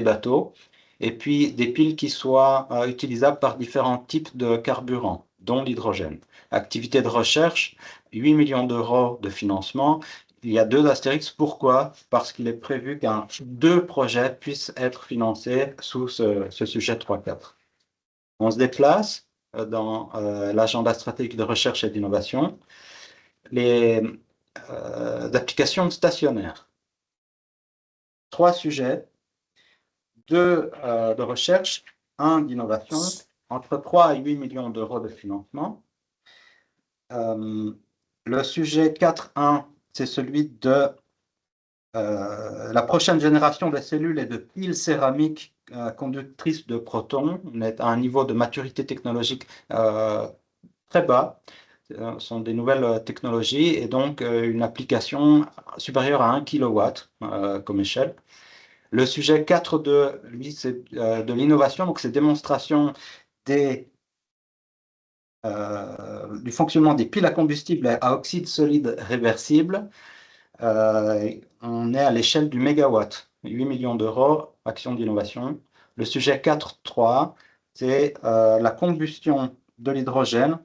[SPEAKER 3] bateaux, et puis des piles qui soient utilisables par différents types de carburants, dont l'hydrogène. Activité de recherche, 8 millions d'euros de financement. Il y a 2 astérix. Pourquoi? Parce qu'il est prévu qu'un 2 projets puissent être financés sous ce sujet 3.4. On se déplace dans l'agenda stratégique de recherche et d'innovation. Les applications stationnaires. 3 sujets. 2 de recherche, 1 d'innovation, entre 3 et 8 millions d'euros de financement. Le sujet 4.1, c'est celui de la prochaine génération de cellules et de piles céramiques conductrices de protons. On est à un niveau de maturité technologique très bas. Ce sont des nouvelles technologies et donc une application supérieure à 1 kW comme échelle. Le sujet 4.2, lui, c'est de l'innovation, donc c'est démonstration du fonctionnement des piles à combustible à oxyde solide réversible. On est à l'échelle du mégawatt, 8 millions d'euros, action d'innovation. Le sujet 4.3, c'est la combustion de l'hydrogène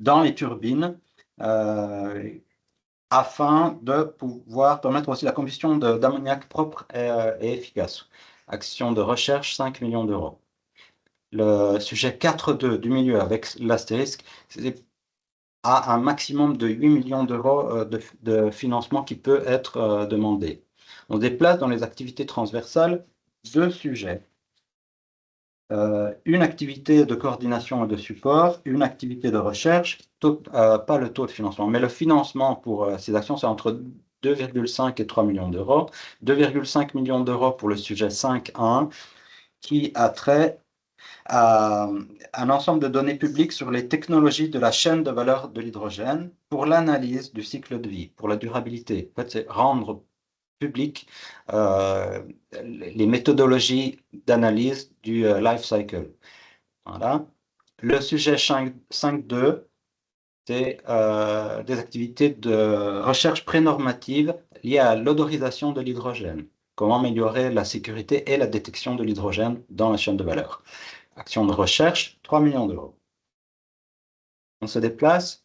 [SPEAKER 3] dans les turbines afin de pouvoir permettre aussi la combustion d'ammoniac propre et efficace. Action de recherche, 5 millions d'euros. Le sujet 4.2 du milieu avec l'astérisque, c'est à un maximum de 8 millions d'euros de financement qui peut être demandé. On déplace dans les activités transversales 2 sujets. Une activité de coordination et de support, une activité de recherche, pas le taux de financement, mais le financement pour ces actions, c'est entre 2,5 et 3 millions d'euros. 2,5 millions d'euros pour le sujet 5.1, qui a trait à un ensemble de données publiques sur les technologies de la chaîne de valeur de l'hydrogène pour l'analyse du cycle de vie, pour la durabilité. En fait, c'est rendre public les méthodologies d'analyse du life cycle. Voilà. Le sujet 5.2, c'est des activités de recherche prénormative liées à l'odorisation de l'hydrogène. Comment améliorer la sécurité et la détection de l'hydrogène dans la chaîne de valeur. Action de recherche, 3 millions d'euros. On se déplace.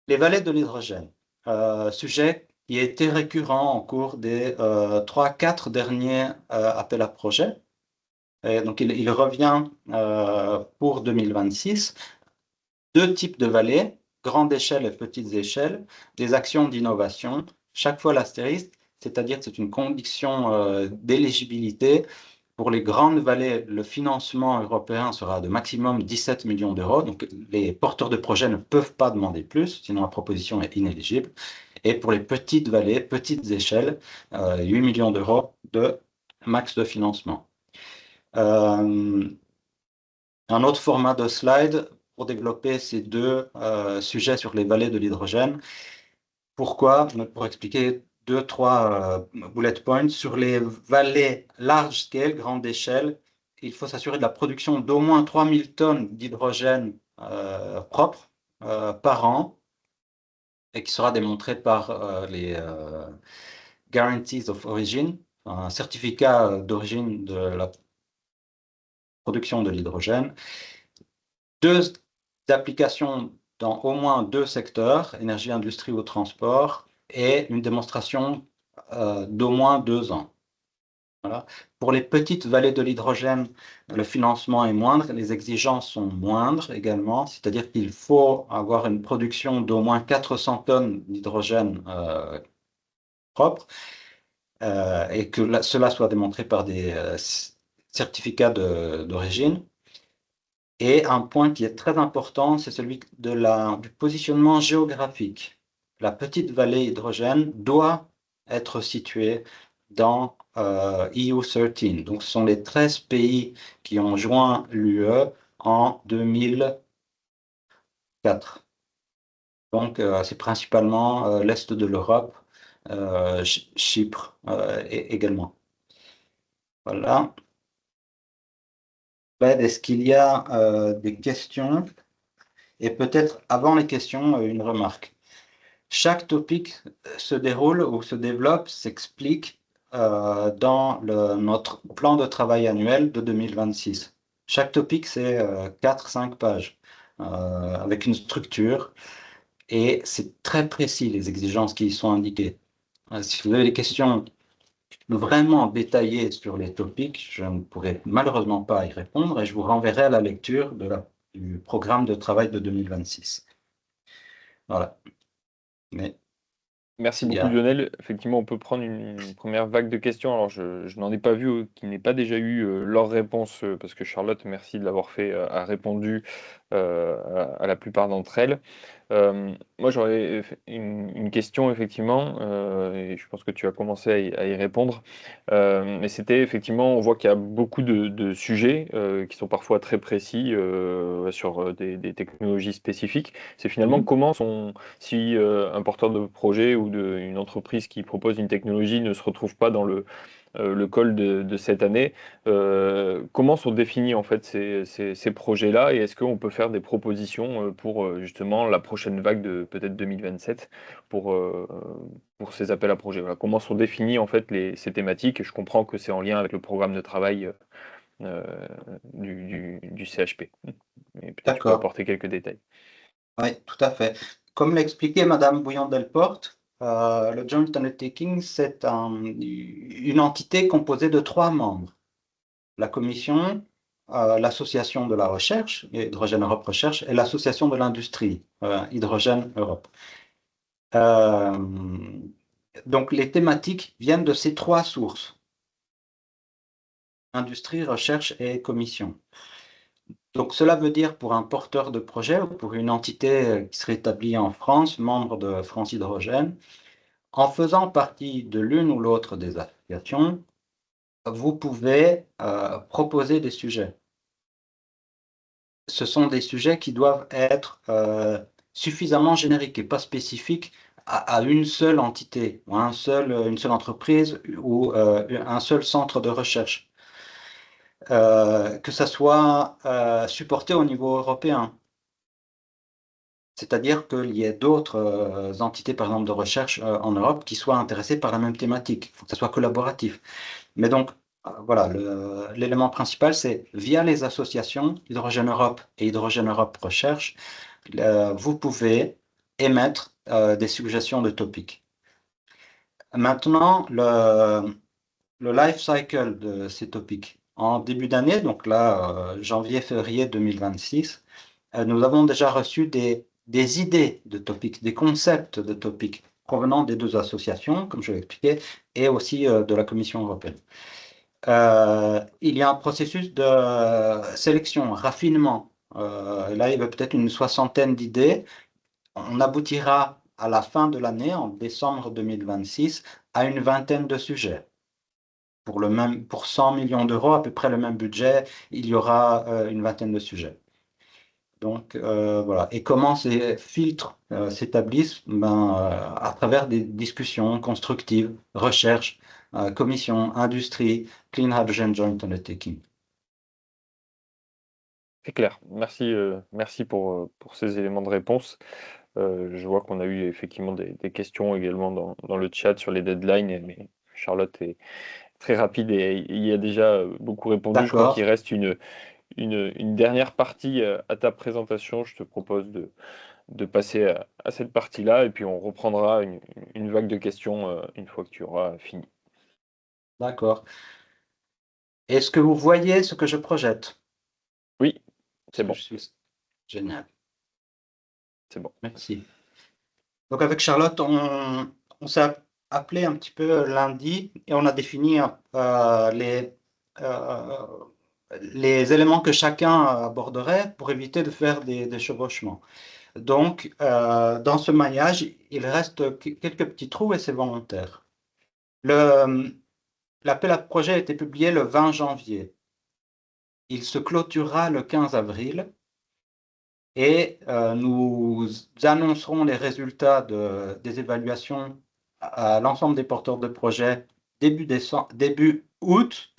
[SPEAKER 3] Les vallées de l'hydrogène. Sujet qui a été récurrent au cours des 3-4 derniers appels à projets. Et donc, il revient pour 2026. 2 types de vallées, grande échelle et petites échelles, des actions d'innovation. Chaque fois l'astérisque, c'est-à-dire que c'est une condition d'éligibilité. Pour les grandes vallées, le financement européen sera de maximum 17 millions d'euros. Donc, les porteurs de projets ne peuvent pas demander plus, sinon la proposition est inéligible. Et pour les petites vallées, petites échelles, 8 millions d'euros de max de financement. Un autre format de slide pour développer ces 2 sujets sur les vallées de l'hydrogène. Pourquoi? Pour expliquer 2-3 bullet points. Sur les vallées large scale, grande échelle, il faut s'assurer de la production d'au moins 3000 tonnes d'hydrogène propre par an, et qui sera démontré par les Guarantees of Origin, un certificat d'origine de la production de l'hydrogène. 2 applications dans au moins 2 secteurs, énergie, industrie ou transport, et une démonstration d'au moins 2 ans. Voilà. Pour les petites vallées de l'hydrogène, le financement est moindre, les exigences sont moindres également, c'est-à-dire qu'il faut avoir une production d'au moins 400 tonnes d'hydrogène propre, et que cela soit démontré par des certificats d'origine. Et un point qui est très important, c'est celui du positionnement géographique. La petite vallée hydrogène doit être située dans EU13. Donc, ce sont les 13 pays qui ont joint l'UE en 2004. Donc, c'est principalement l'Est de l'Europe, Chypre également. Voilà. Est-ce qu'il y a des questions? Et peut-être avant les questions, une remarque. Chaque topic se déroule ou se développe, s'explique dans notre plan de travail annuel de 2026. Chaque topic, c'est 4-5 pages avec une structure et c'est très précis les exigences qui y sont indiquées. Si vous avez des questions vraiment détaillées sur les topics, je ne pourrai malheureusement pas y répondre et je vous renverrai à la lecture du programme de travail de 2026. Voilà. Mais
[SPEAKER 1] Merci
[SPEAKER 3] il y
[SPEAKER 1] beaucoup
[SPEAKER 3] a...
[SPEAKER 1] Lionel. Effectivement, on peut prendre une première vague de questions. Alors, je n'en ai pas vu qui n'ait pas déjà eu leur réponse, parce que Charlotte, merci de l'avoir fait, a répondu à la plupart d'entre elles. Moi, j'aurais une question, effectivement, et je pense que tu as commencé à y répondre. Mais c'était effectivement, on voit qu'il y a beaucoup de sujets qui sont parfois très précis sur des technologies spécifiques. C'est finalement comment si un porteur de projet ou une entreprise qui propose une technologie ne se retrouve pas dans le call de cette année, comment sont définis en fait ces projets-là et est-ce qu'on peut faire des propositions pour justement la prochaine vague de peut-être 2027 pour ces appels à projets? Voilà. Comment sont définies en fait ces thématiques? Je comprends que c'est en lien avec le programme de travail du CHP. Mais peut-être tu peux
[SPEAKER 3] D'accord.
[SPEAKER 1] apporter quelques détails.
[SPEAKER 3] Oui, tout à fait. Comme l'a expliqué Madame Bouillon-Delporte, le Joint Undertaking, c'est une entité composée de 3 membres. La Commission, l'Association de la recherche, Hydrogène Europe Recherche, et l'Association de l'industrie, Hydrogène Europe. Donc les thématiques viennent de ces 3 sources: industrie, recherche et commission. Donc, cela veut dire pour un porteur de projet ou pour une entité qui serait établie en France, membre de France Hydrogène, en faisant partie de l'une ou l'autre des associations, vous pouvez proposer des sujets. Ce sont des sujets qui doivent être suffisamment génériques et pas spécifiques à une seule entité, ou une seule entreprise ou un seul centre de recherche. Que ça soit supporté au niveau européen. C'est-à-dire qu'il y ait d'autres entités, par exemple, de recherche en Europe qui soient intéressées par la même thématique. Il faut que ça soit collaboratif. Mais donc, voilà, l'élément principal, c'est via les associations Hydrogène Europe et Hydrogène Europe Recherche, vous pouvez émettre des suggestions de topics. Maintenant, le life cycle de ces topics. En début d'année, donc là, janvier-février 2026, nous avons déjà reçu des idées de topics, des concepts de topics provenant des 2 associations, comme je l'ai expliqué, et aussi de la Commission européenne. Il y a un processus de sélection, raffinement. Là, il y a peut-être une 60aine d'idées. On aboutira à la fin de l'année, en décembre 2026, à une 20aine de sujets. Pour 100 millions d'euros, à peu près le même budget, il y aura une 20aine de sujets. Donc, voilà. Et comment ces filtres s'établissent? À travers des discussions constructives, recherche, commission, industrie, Clean Hydrogen Joint Undertaking.
[SPEAKER 1] C'est clair. Merci pour ces éléments de réponse. Je vois qu'on a eu effectivement des questions également dans le chat sur les deadlines, mais Charlotte est très rapide et il y a déjà beaucoup répondu. Je crois qu'il
[SPEAKER 3] D'accord.
[SPEAKER 1] reste une dernière partie à ta présentation. Je te propose de passer à cette partie-là et puis on reprendra une vague de questions une fois que tu auras fini.
[SPEAKER 3] D'accord. Est-ce que vous voyez ce que je projette?
[SPEAKER 1] Oui, c'est bon.
[SPEAKER 3] Je suis génial.
[SPEAKER 1] C'est bon.
[SPEAKER 3] Merci. Donc avec Charlotte, on s'est appelé un petit peu lundi et on a défini euh, les éléments que chacun aborderait pour éviter de faire des chevauchements. Donc, dans ce maillage, il reste quelques petits trous et c'est volontaire. L'appel à projet a été publié le 20 janvier. Il se clôturera le 15 avril et nous annoncerons les résultats des évaluations à l'ensemble des porteurs de projets début août,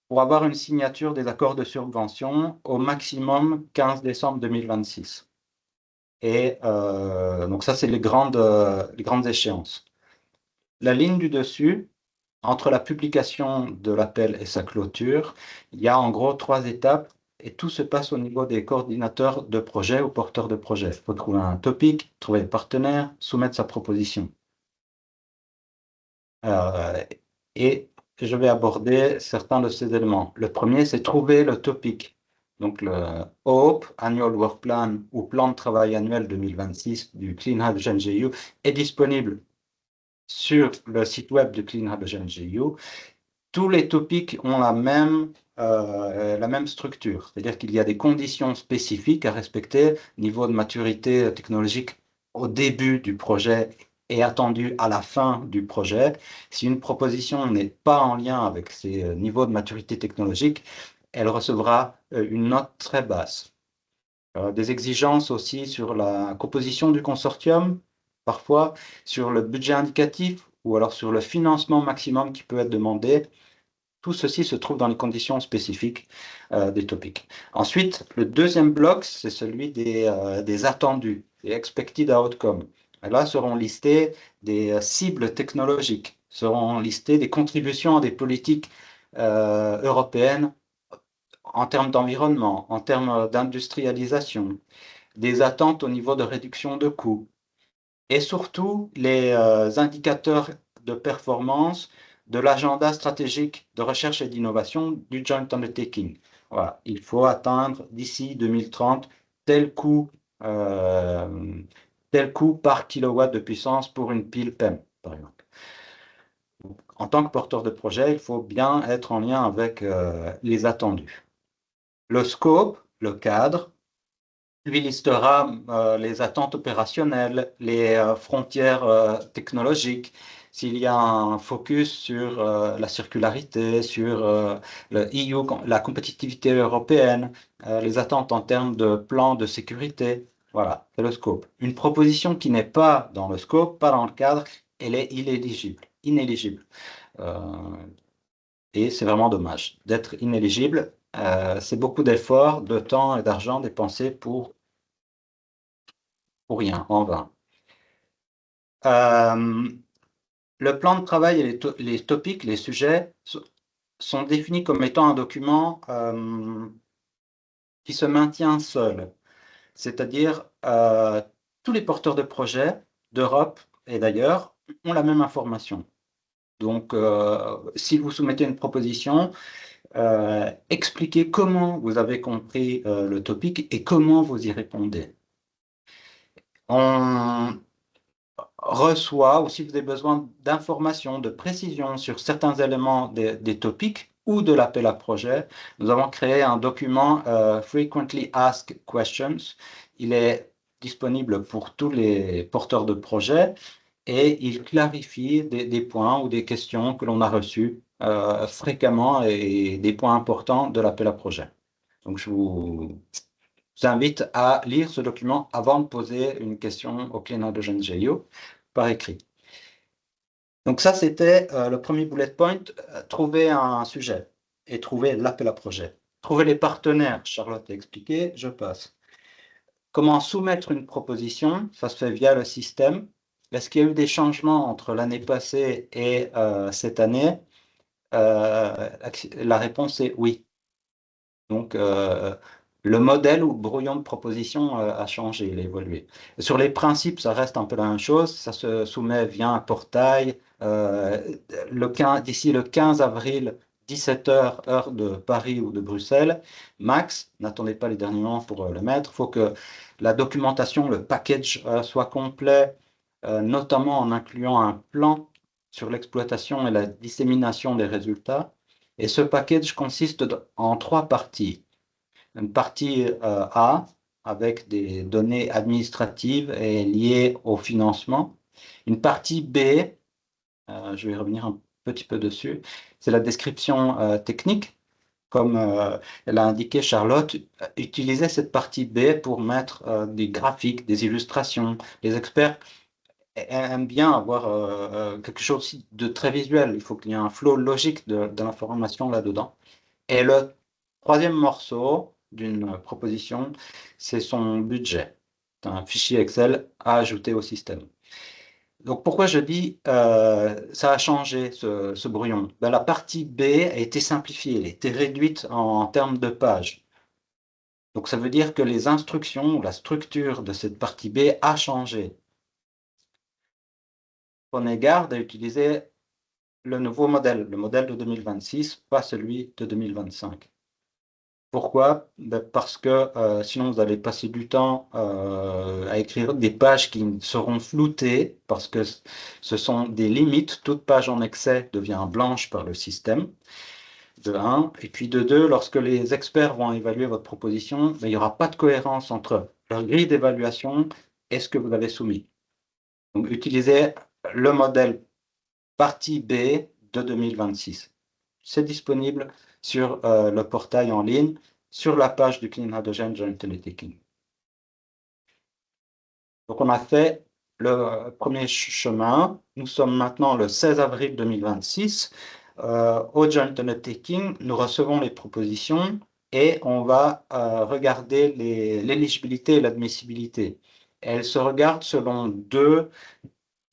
[SPEAKER 3] pour avoir une signature des accords de subvention au maximum 15 décembre 2026. Et donc ça, c'est les grandes échéances. La ligne du dessus, entre la publication de l'appel et sa clôture, il y a en gros 3 étapes et tout se passe au niveau des coordinateurs de projet ou porteurs de projet. Il faut trouver un topic, trouver des partenaires, soumettre sa proposition. Et je vais aborder certains de ces éléments. Le premier, c'est trouver le topic. Donc le OHP, Annual Work Plan ou Plan de travail annuel 2026 du Clean Hydrogen GU est disponible sur le site web de Clean Hydrogen GU. Tous les topics ont la même structure, c'est-à-dire qu'il y a des conditions spécifiques à respecter, niveau de maturité technologique au début du projet et attendu à la fin du projet. Si une proposition n'est pas en lien avec ces niveaux de maturité technologique, elle recevra une note très basse. Des exigences aussi sur la composition du consortium, parfois sur le budget indicatif ou alors sur le financement maximum qui peut être demandé. Tout ceci se trouve dans les conditions spécifiques des topics. Ensuite, le deuxième bloc, c'est celui des attendus, des expected outcomes. Et là seront listées des cibles technologiques, seront listées des contributions à des politiques européennes en termes d'environnement, en termes d'industrialisation, des attentes au niveau de réduction de coûts, et surtout les indicateurs de performance de l'agenda stratégique de recherche et d'innovation du Joint Undertaking. Voilà, il faut atteindre d'ici 2030 tel coût par kilowatt de puissance pour une pile PEM, par exemple. En tant que porteur de projet, il faut bien être en lien avec les attendus. Le scope, le cadre, lui listera les attentes opérationnelles, les frontières technologiques, s'il y a un focus sur la circularité, sur le EU, la compétitivité européenne, les attentes en termes de plan de sécurité. Voilà, c'est le scope. Une proposition qui n'est pas dans le scope, pas dans le cadre, elle est inéligible. Et c'est vraiment dommage d'être inéligible. C'est beaucoup d'efforts, de temps et d'argent dépensés pour rien, en vain. Le plan de travail et les topics, les sujets, sont définis comme étant un document qui se maintient seul. C'est-à-dire, tous les porteurs de projets d'Europe et d'ailleurs ont la même information. Donc, si vous soumettez une proposition, expliquez comment vous avez compris le topic et comment vous y répondez. On reçoit, ou si vous avez besoin d'informations, de précisions sur certains éléments des topics ou de l'appel à projet, nous avons créé un document Frequently Asked Questions. Il est disponible pour tous les porteurs de projets et il clarifie des points ou des questions que l'on a reçues fréquemment et des points importants de l'appel à projet. Donc, je vous invite à lire ce document avant de poser une question au Clean Hydrogen GU par écrit. Donc ça, c'était le premier bullet point, trouver un sujet et trouver l'appel à projet. Trouver les partenaires, Charlotte a expliqué, je passe. Comment soumettre une proposition? Ça se fait via le système. Est-ce qu'il y a eu des changements entre l'année passée et cette année? La réponse est oui. Donc, le modèle ou le brouillon de proposition a changé, il a évolué. Sur les principes, ça reste un peu la même chose. Ça se soumet via un portail. D'ici le 15 avril, 17 h, heure de Paris ou de Bruxelles, max, n'attendez pas les derniers moments pour le mettre. Il faut que la documentation, le package soit complet, notamment en incluant un plan sur l'exploitation et la dissémination des résultats. Et ce package consiste en 3 parties. Une partie A, avec des données administratives et liées au financement. Une partie B, je vais revenir un petit peu dessus, c'est la description technique. Comme elle a indiqué, Charlotte, utilisez cette partie B pour mettre des graphiques, des illustrations. Les experts aiment bien avoir quelque chose aussi de très visuel. Il faut qu'il y ait un flow logique de l'information là-dedans. Et le troisième morceau d'une proposition, c'est son budget. C'est un fichier Excel à ajouter au système. Donc pourquoi je dis ça a changé ce brouillon? Ben, la partie B a été simplifiée, elle a été réduite en termes de pages. Donc ça veut dire que les instructions ou la structure de cette partie B a changé. Prenez garde à utiliser le nouveau modèle, le modèle de 2026, pas celui de 2025. Pourquoi? Ben parce que sinon vous allez passer du temps à écrire des pages qui seront floutées parce que ce sont des limites. Toute page en excès devient blanche par le système, de 1. Et puis de 2, lorsque les experts vont évaluer votre proposition, ben, il n'y aura pas de cohérence entre leur grille d'évaluation et ce que vous avez soumis. Donc utilisez le modèle partie B de 2026. C'est disponible sur le portail en ligne, sur la page du Clean Hydrogen Joint Undertaking. Donc on a fait le premier chemin. Nous sommes maintenant le 16 avril 2026. Au Joint Undertaking, nous recevons les propositions et on va regarder l'éligibilité et l'admissibilité. Elles se regardent selon 2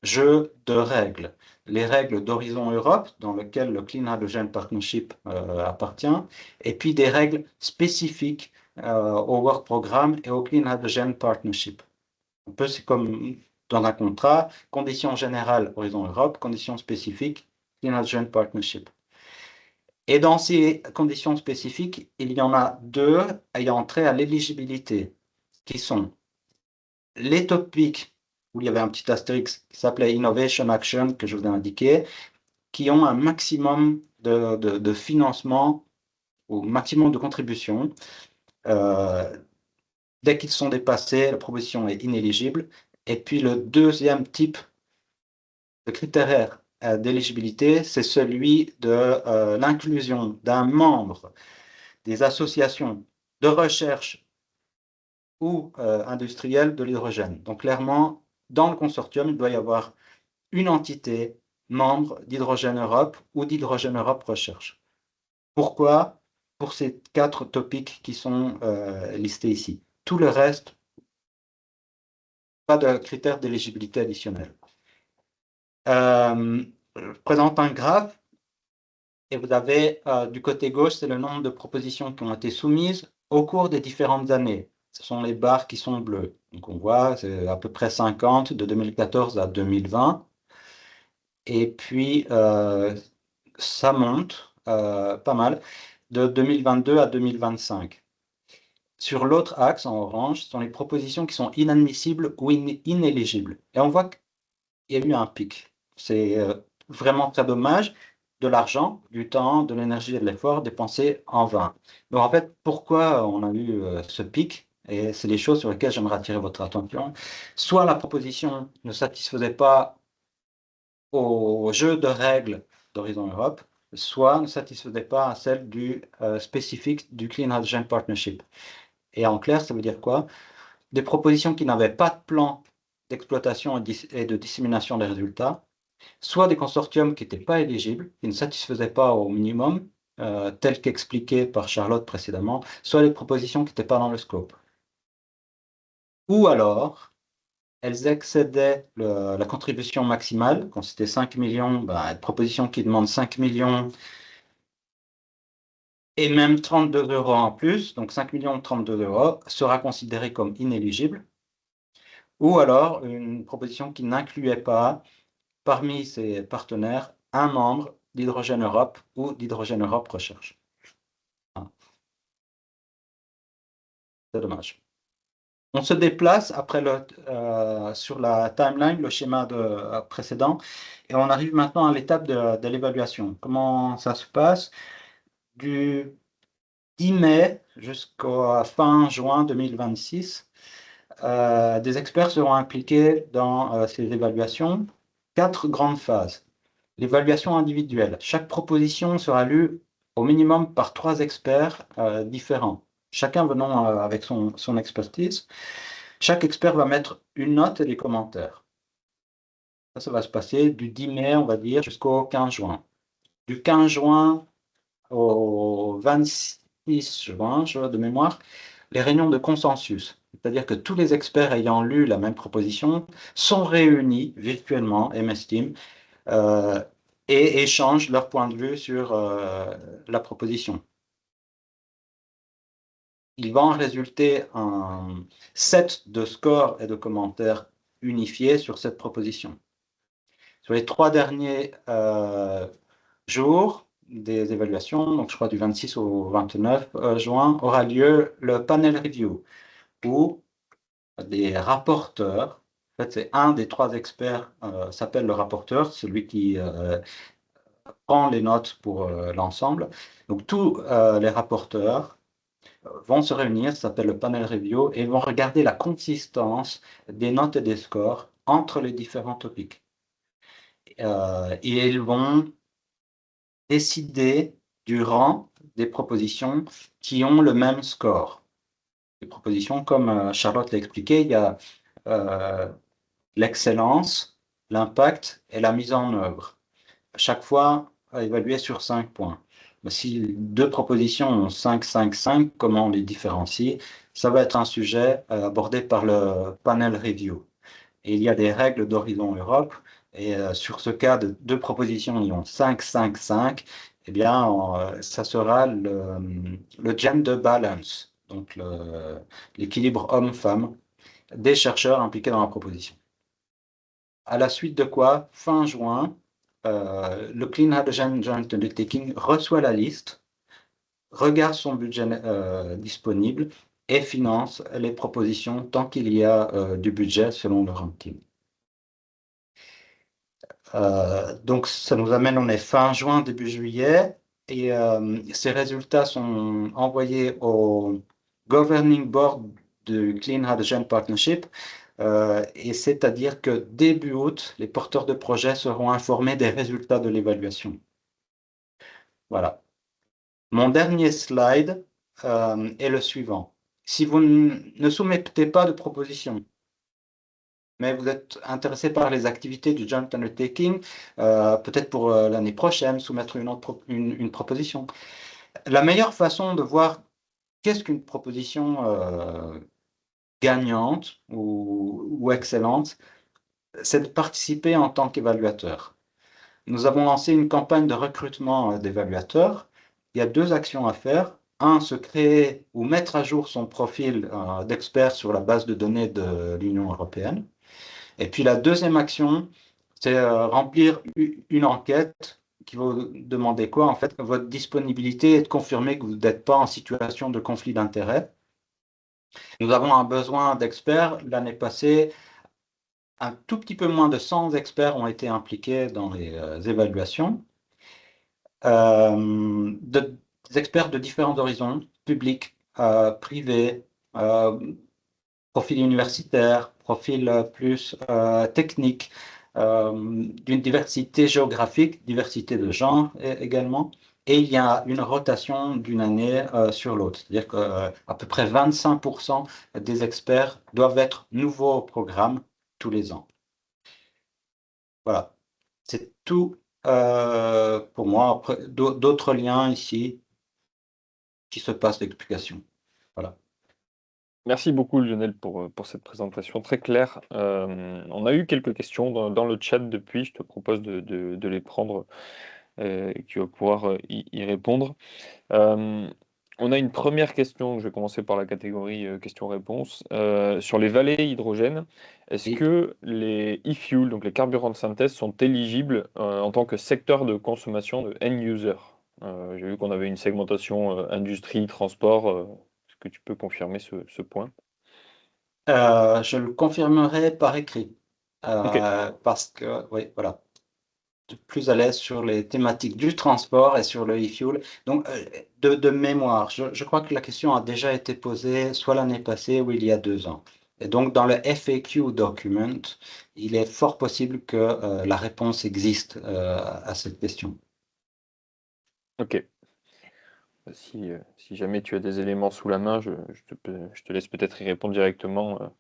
[SPEAKER 3] jeux de règles. Les règles d'Horizon Europe, dans lesquelles le Clean Hydrogen Partnership appartient, et puis des règles spécifiques au Work Programme et au Clean Hydrogen Partnership. Un peu, c'est comme dans un contrat, conditions générales Horizon Europe, conditions spécifiques Clean Hydrogen Partnership. Et dans ces conditions spécifiques, il y en a 2 ayant trait à l'éligibilité, qui sont les topics où il y avait un petit astérix qui s'appelait Innovation Action, que je vous ai indiqué, qui ont un maximum de financement ou maximum de contribution. Dès qu'ils sont dépassés, la proposition est inéligible. Et puis le deuxième type de critère d'éligibilité, c'est celui de l'inclusion d'un membre des associations de recherche ou industrielles de l'hydrogène. Donc clairement, dans le consortium, il doit y avoir une entité membre d'Hydrogène Europe ou d'Hydrogène Europe Recherche. Pourquoi? Pour ces 4 topics qui sont listés ici. Tout le reste, pas de critères d'éligibilité additionnels. Je présente un graphe et vous avez du côté gauche, c'est le nombre de propositions qui ont été soumises au cours des différentes années. Ce sont les barres qui sont bleues. Donc on voit, c'est à peu près 50 de 2014 à 2020. Et puis, ça monte pas mal de 2022 à 2025. Sur l'autre axe, en orange, ce sont les propositions qui sont inadmissibles ou inéligibles. Et on voit qu'il y a eu un pic. C'est vraiment très dommage. De l'argent, du temps, de l'énergie et de l'effort dépensés en vain. Donc en fait, pourquoi on a eu ce pic? Et c'est les choses sur lesquelles j'aimerais attirer votre attention. Soit la proposition ne satisfaisait pas au jeu de règles d'Horizon Europe, soit ne satisfaisait pas à celle du spécifique du Clean Hydrogen Partnership. Et en clair, ça veut dire quoi? Des propositions qui n'avaient pas de plan d'exploitation et de dissémination des résultats, soit des consortiums qui n'étaient pas éligibles, qui ne satisfaisaient pas au minimum, tel qu'expliqué par Charlotte précédemment, soit des propositions qui n'étaient pas dans le scope. Ou alors, elles excédaient la contribution maximale. Quand c'était 5 millions, une proposition qui demande 5 millions et même 32 € en plus, donc 5 032 € sera considéré comme inéligible, ou alors une proposition qui n'incluait pas parmi ses partenaires un membre d'Hydrogène Europe ou d'Hydrogène Europe Recherche. C'est dommage. On se déplace après sur la timeline, le schéma précédent, et on arrive maintenant à l'étape de l'évaluation. Comment ça se passe? Du 10 mai jusqu'à fin juin 2026, des experts seront impliqués dans ces évaluations. 4 grandes phases. L'évaluation individuelle. Chaque proposition sera lue au minimum par 3 experts différents, chacun venant avec son expertise. Chaque expert va mettre une note et des commentaires. Ça va se passer du 10 mai, on va dire, jusqu'au 15 juin. Du 15 juin au 26 juin, je vois de mémoire, les réunions de consensus. C'est-à-dire que tous les experts ayant lu la même proposition sont réunis virtuellement, MS Teams, et échangent leur point de vue sur la proposition. Il va en résulter un set de scores et de commentaires unifiés sur cette proposition. Sur les 3 derniers jours des évaluations, donc je crois du 26 au 29 juin, aura lieu le panel review, où des rapporteurs, en fait c'est un des 3 experts, s'appelle le rapporteur, celui qui prend les notes pour l'ensemble. Donc tous les rapporteurs vont se réunir, ça s'appelle le panel review, et vont regarder la consistance des notes et des scores entre les différents topics. Et ils vont décider du rang des propositions qui ont le même score. Les propositions, comme Charlotte l'a expliqué, il y a l'excellence, l'impact et la mise en œuvre. Chaque fois, évalué sur 5 points. Si 2 propositions ont 5, 5, 5, comment on les différencie? Ça va être un sujet abordé par le panel review. Et il y a des règles d'Horizon Europe. Et sur ce cas de 2 propositions, ils ont 5, 5, 5. Eh bien, ça sera le gender balance, donc l'équilibre homme-femme des chercheurs impliqués dans la proposition. À la suite de quoi, fin juin, le Clean Hydrogen Joint Undertaking reçoit la liste, regarde son budget disponible et finance les propositions tant qu'il y a du budget selon le ranking. Donc ça nous amène, on est fin juin, début juillet, et ces résultats sont envoyés au Governing Board du Clean Hydrogen Partnership, et c'est-à-dire que début août, les porteurs de projets seront informés des résultats de l'évaluation. Voilà. Mon dernier slide est le suivant. Si vous ne soumettez pas de proposition, mais vous êtes intéressé par les activités du Joint Undertaking, peut-être pour l'année prochaine, soumettre une proposition. La meilleure façon de voir qu'est-ce qu'une proposition gagnante ou excellente, c'est de participer en tant qu'évaluateur. Nous avons lancé une campagne de recrutement d'évaluateurs. Il y a 2 actions à faire. Un, se créer ou mettre à jour son profil d'expert sur la base de données de l'Union européenne. Et puis la deuxième action, c'est remplir une enquête qui va vous demander quoi? En fait, votre disponibilité et de confirmer que vous n'êtes pas en situation de conflit d'intérêts. Nous avons un besoin d'experts. L'année passée, un tout petit peu moins de 100 experts ont été impliqués dans les évaluations. Des experts de différents horizons, publics, privés, profil universitaire, profil plus technique, d'une diversité géographique, diversité de genre également. Et il y a une rotation d'une année sur l'autre. C'est-à-dire qu'à peu près 25% des experts doivent être nouveaux au programme tous les ans. Voilà, c'est tout pour moi. D'autres liens ici qui se passent d'explication. Voilà.
[SPEAKER 1] Merci beaucoup Lionel pour cette présentation très claire. On a eu quelques questions dans le chat depuis, je te propose de les prendre et que tu vas pouvoir y répondre. On a une première question, je vais commencer par la catégorie questions-réponses. Sur les vallées hydrogène, est-ce
[SPEAKER 3] Et,
[SPEAKER 1] que les e-fuels, donc les carburants de synthèse, sont éligibles en tant que secteur de consommation de end-user? J'ai vu qu'on avait une segmentation industrie, transport. Est-ce que tu peux confirmer ce point?
[SPEAKER 3] je le confirmerai par écrit,
[SPEAKER 1] Ok,
[SPEAKER 3] parce que, oui, voilà, plus à l'aise sur les thématiques du transport et sur le e-fuel. Donc, de mémoire, je crois que la question a déjà été posée soit l'année passée ou il y a 2 ans. Et donc, dans le FAQ document, il est fort possible que la réponse existe à cette question.
[SPEAKER 1] ok. Si jamais tu as des éléments sous la main, je te laisse peut-être y répondre directement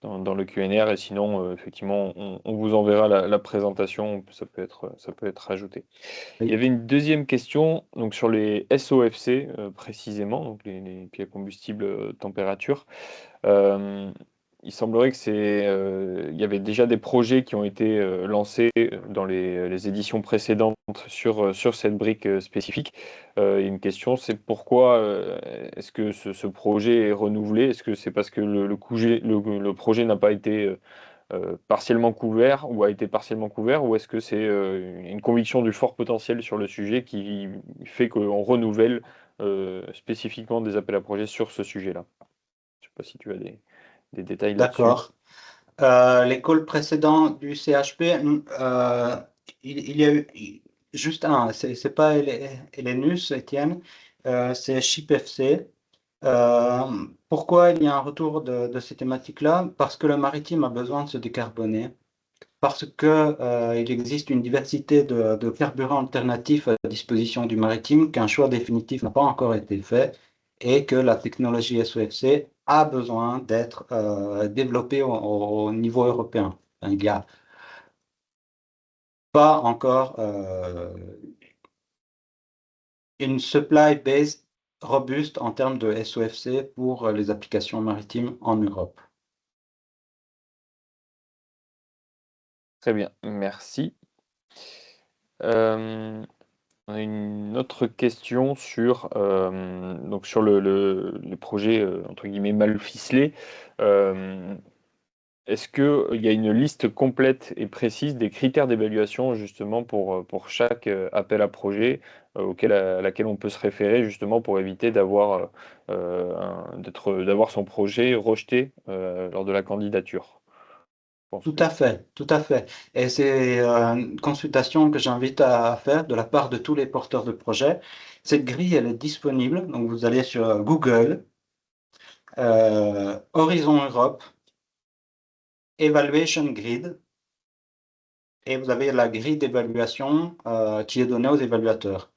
[SPEAKER 1] dans le QNR, et sinon, effectivement, on vous enverra la présentation, ça peut être ajouté. Il y
[SPEAKER 3] Oui.
[SPEAKER 1] avait une deuxième question donc sur les SOFC précisément, donc les pieds à combustible température. Euh, il semblerait que il y avait déjà des projets qui ont été lancés dans les éditions précédentes sur cette brique spécifique. Et une question, c'est pourquoi est-ce que ce projet est renouvelé? Est-ce que c'est parce que le projet n'a pas été partiellement couvert ou a été partiellement couvert, ou est-ce que c'est une conviction du fort potentiel sur le sujet qui fait qu'on renouvelle spécifiquement des appels à projets sur ce sujet-là? Je ne sais pas si tu as des détails là-dessus.
[SPEAKER 3] D'accord. L'école précédente du CHP, il y a eu juste un, c'est pas Elenus, Étienne, c'est ChipFC. Pourquoi il y a un retour de ces thématiques-là? Parce que le maritime a besoin de se décarboner, parce que, il existe une diversité de carburants alternatifs à disposition du maritime, qu'un choix définitif n'a pas encore été fait, et que la technologie SOFC a besoin d'être développée au niveau européen. Enfin, il n'y a pas encore une supply base robuste en termes de SOFC pour les applications maritimes en Europe.
[SPEAKER 1] Très bien, merci. On a une autre question donc sur les projets entre guillemets mal ficelés. Est-ce qu'il y a une liste complète et précise des critères d'évaluation justement pour chaque appel à projet à laquelle on peut se référer justement pour éviter d'avoir son projet rejeté lors de la candidature? Je pense
[SPEAKER 3] Tout
[SPEAKER 1] que...
[SPEAKER 3] à fait, tout à fait. Et c'est une consultation que j'invite à faire de la part de tous les porteurs de projets. Cette grille, elle est disponible. Donc, vous allez sur Google, Horizon Europe, Evaluation Grid, et vous avez la grille d'évaluation qui est donnée aux évaluateurs.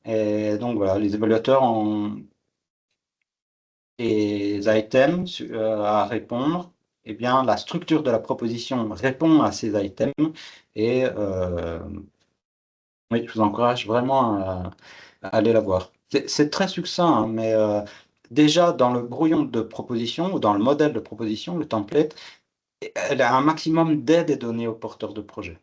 [SPEAKER 3] Et donc, voilà, les évaluateurs ont des items à répondre. Eh bien, la structure de la proposition répond à ces items et oui, je vous encourage vraiment à aller la voir. C'est très succinct, hein, mais déjà dans le brouillon de proposition ou dans le modèle de proposition, le template, elle a un maximum d'aide et données aux porteurs de projet.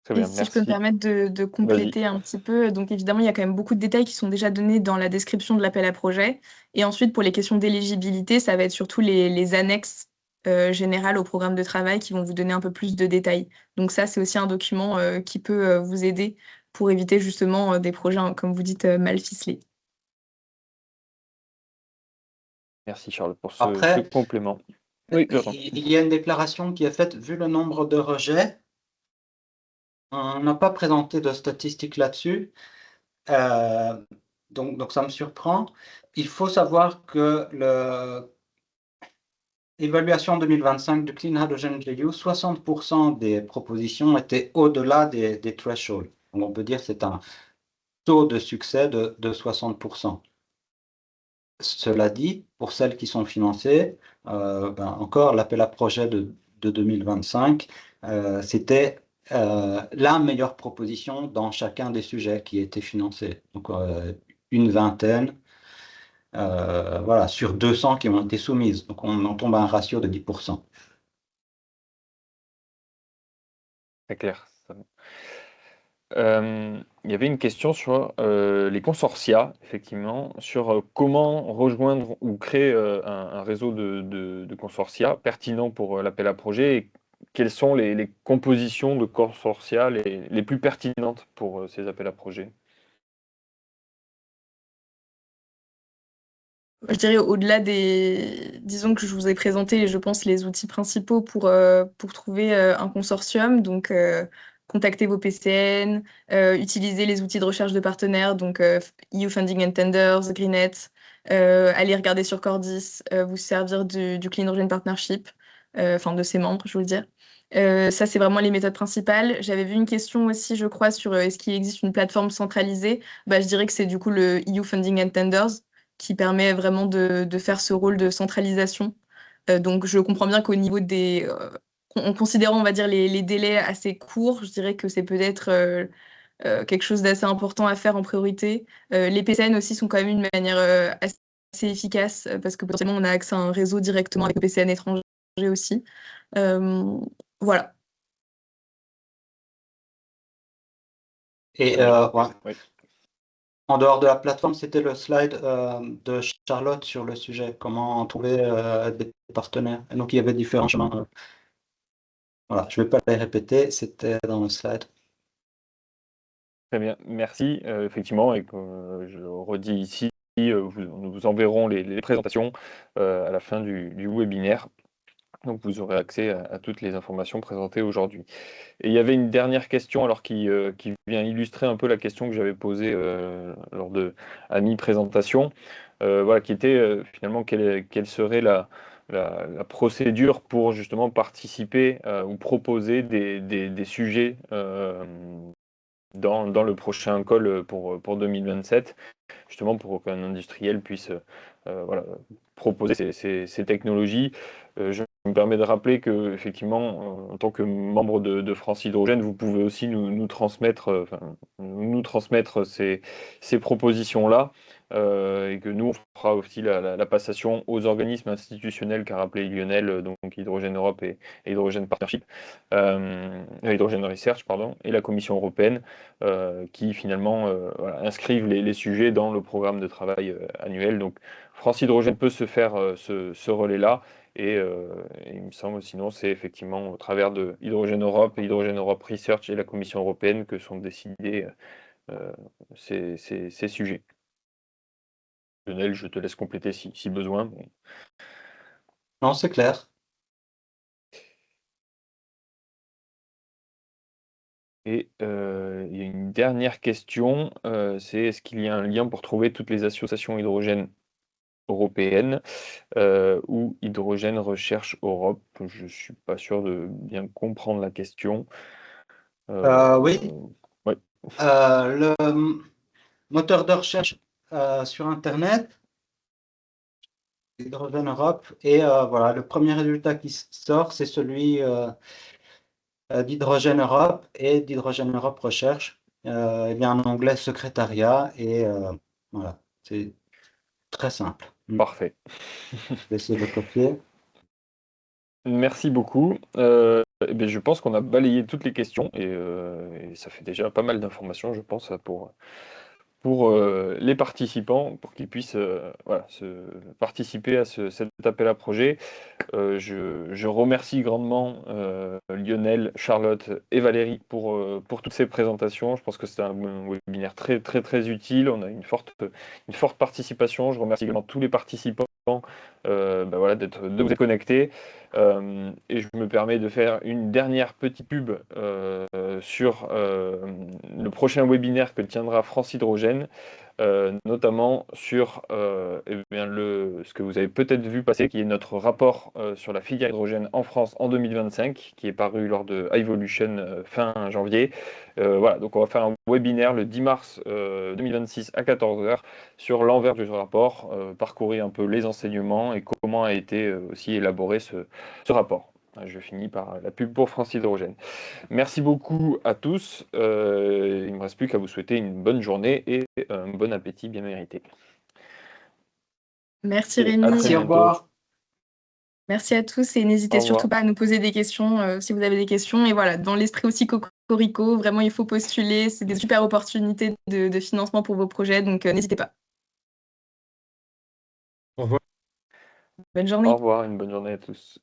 [SPEAKER 1] Très
[SPEAKER 4] Et
[SPEAKER 1] bien,
[SPEAKER 4] si je peux me
[SPEAKER 1] merci.
[SPEAKER 4] permettre de
[SPEAKER 1] Vas-y.
[SPEAKER 4] compléter un petit peu, donc évidemment, il y a quand même beaucoup de détails qui sont déjà donnés dans la description de l'appel à projet. Et ensuite, pour les questions d'éligibilité, ça va être surtout les annexes générales au programme de travail qui vont vous donner un peu plus de détails. Donc ça, c'est aussi un document qui peut vous aider pour éviter justement des projets, hein, comme vous dites, mal ficelés.
[SPEAKER 1] Merci Charles pour ce
[SPEAKER 3] Après,
[SPEAKER 1] complément. Oui, pardon.
[SPEAKER 3] il y a une déclaration qui est faite, vu le nombre de rejets, on n'a pas présenté de statistiques là-dessus, euh, donc ça me surprend. Il faut savoir que l'évaluation 2025 du Clean Hydrogen Review, 60% des propositions étaient au-delà des thresholds. Donc on peut dire que c'est un taux de succès de 60%. Cela dit, pour celles qui sont financées, encore l'appel à projet de 2025, c'était la meilleure proposition dans chacun des sujets qui étaient financés. Donc une vingtaine, voilà, sur 200 qui ont été soumises. Donc on en tombe à un ratio de 10%.
[SPEAKER 1] Très clair. Il y avait une question sur les consortia, effectivement, sur comment rejoindre ou créer un réseau de consortia pertinent pour l'appel à projet et quelles sont les compositions de consortia les plus pertinentes pour ces appels à projets.
[SPEAKER 4] Je dirais au-delà disons que je vous ai présenté, je pense, les outils principaux pour trouver un consortium. Donc, contacter vos PCN, utiliser les outils de recherche de partenaires, donc EU Funding and Tenders, Greenet, aller regarder sur Cordis, vous servir du Clean Hydrogen Partnership, enfin de ses membres, je veux dire. Ça, c'est vraiment les méthodes principales. J'avais vu une question aussi, je crois, sur est-ce qu'il existe une plateforme centralisée. Bah, je dirais que c'est du coup le EU Funding and Tenders qui permet vraiment de faire ce rôle de centralisation. Donc, je comprends bien qu'au niveau en considérant, on va dire, les délais assez courts, je dirais que c'est peut-être quelque chose d'assez important à faire en priorité. Les PCN aussi sont quand même une manière assez efficace parce que potentiellement, on a accès à un réseau directement avec les PCN étrangers aussi. Voilà.
[SPEAKER 3] Et ouais.
[SPEAKER 1] Oui.
[SPEAKER 3] En dehors de la plateforme, c'était le slide de Charlotte sur le sujet, comment trouver des partenaires. Et donc, il y avait différents chemins. Voilà, je ne vais pas les répéter, c'était dans le slide.
[SPEAKER 1] Très bien, merci. Effectivement, et je redis ici, nous vous enverrons les présentations à la fin du webinaire. Donc vous aurez accès à toutes les informations présentées aujourd'hui. Et il y avait une dernière question alors qui vient illustrer un peu la question que j'avais posée à mi-présentation, voilà, qui était finalement quelle serait la procédure pour justement participer ou proposer des sujets dans le prochain call pour 2027, justement pour qu'un industriel puisse voilà, proposer ces technologies. Je me permets de rappeler que, effectivement, en tant que membre de France Hydrogène, vous pouvez aussi nous transmettre ces propositions-là, et que nous, on fera aussi la passation aux organismes institutionnels qu'a rappelé Lionel, donc Hydrogène Europe et Hydrogène Partnership, Hydrogène Research, pardon, et la Commission européenne, qui finalement voilà, inscrivent les sujets dans le programme de travail annuel. Donc France Hydrogène peut se faire ce relais-là. Et il me semble, sinon, c'est effectivement au travers de Hydrogène Europe, Hydrogène Europe Research et la Commission européenne que sont décidés ces sujets. Lionel, je te laisse compléter si besoin. Mais...
[SPEAKER 3] Non, c'est clair.
[SPEAKER 1] Et il y a une dernière question, c'est est-ce qu'il y a un lien pour trouver toutes les associations hydrogène européennes ou Hydrogène Recherche Europe? Je ne suis pas sûr de bien comprendre la question.
[SPEAKER 3] Oui.
[SPEAKER 1] Ouais.
[SPEAKER 3] Le moteur de recherche sur Internet, Hydrogène Europe, et voilà, le premier résultat qui sort, c'est celui d'Hydrogène Europe et d'Hydrogène Europe Recherche. Et bien en anglais, secrétariat, et voilà, c'est très simple.
[SPEAKER 1] Parfait.
[SPEAKER 3] Je vais essayer de le copier.
[SPEAKER 1] Merci beaucoup. Eh bien, je pense qu'on a balayé toutes les questions et ça fait déjà pas mal d'informations, je pense, pour les participants, pour qu'ils puissent voilà, participer à cet appel à projet. Je remercie grandement Lionel, Charlotte et Valérie pour toutes ces présentations. Je pense que c'était un webinaire très, très, très utile. On a une forte participation. Je remercie également tous les participants voilà, de vous être connectés. Et je me permets de faire une dernière petite pub sur le prochain webinaire que tiendra France Hydrogène. Notamment sur ce que vous avez peut-être vu passer, qui est notre rapport sur la filière hydrogène en France en 2025, qui est paru lors de Evolution fin janvier. Voilà, donc on va faire un webinaire le 10 mars 2026 à 14h sur l'envers du rapport, parcourir un peu les enseignements et comment a été aussi élaboré ce rapport. Je finis par la pub pour France Hydrogène. Merci beaucoup à tous. Il ne me reste plus qu'à vous souhaiter une bonne journée et un bon appétit bien mérité.
[SPEAKER 4] Merci
[SPEAKER 1] Et
[SPEAKER 4] Rémi.
[SPEAKER 3] Merci, au revoir.
[SPEAKER 4] Merci à tous et n'hésitez surtout pas à nous poser des questions si vous avez des questions. Et voilà, dans l'esprit aussi cocorico. Vraiment, il faut postuler. C'est des super opportunités de financement pour vos projets, donc n'hésitez pas.
[SPEAKER 5] Au revoir.
[SPEAKER 4] Bonne
[SPEAKER 1] Au
[SPEAKER 4] journée.
[SPEAKER 1] revoir, une bonne journée à tous.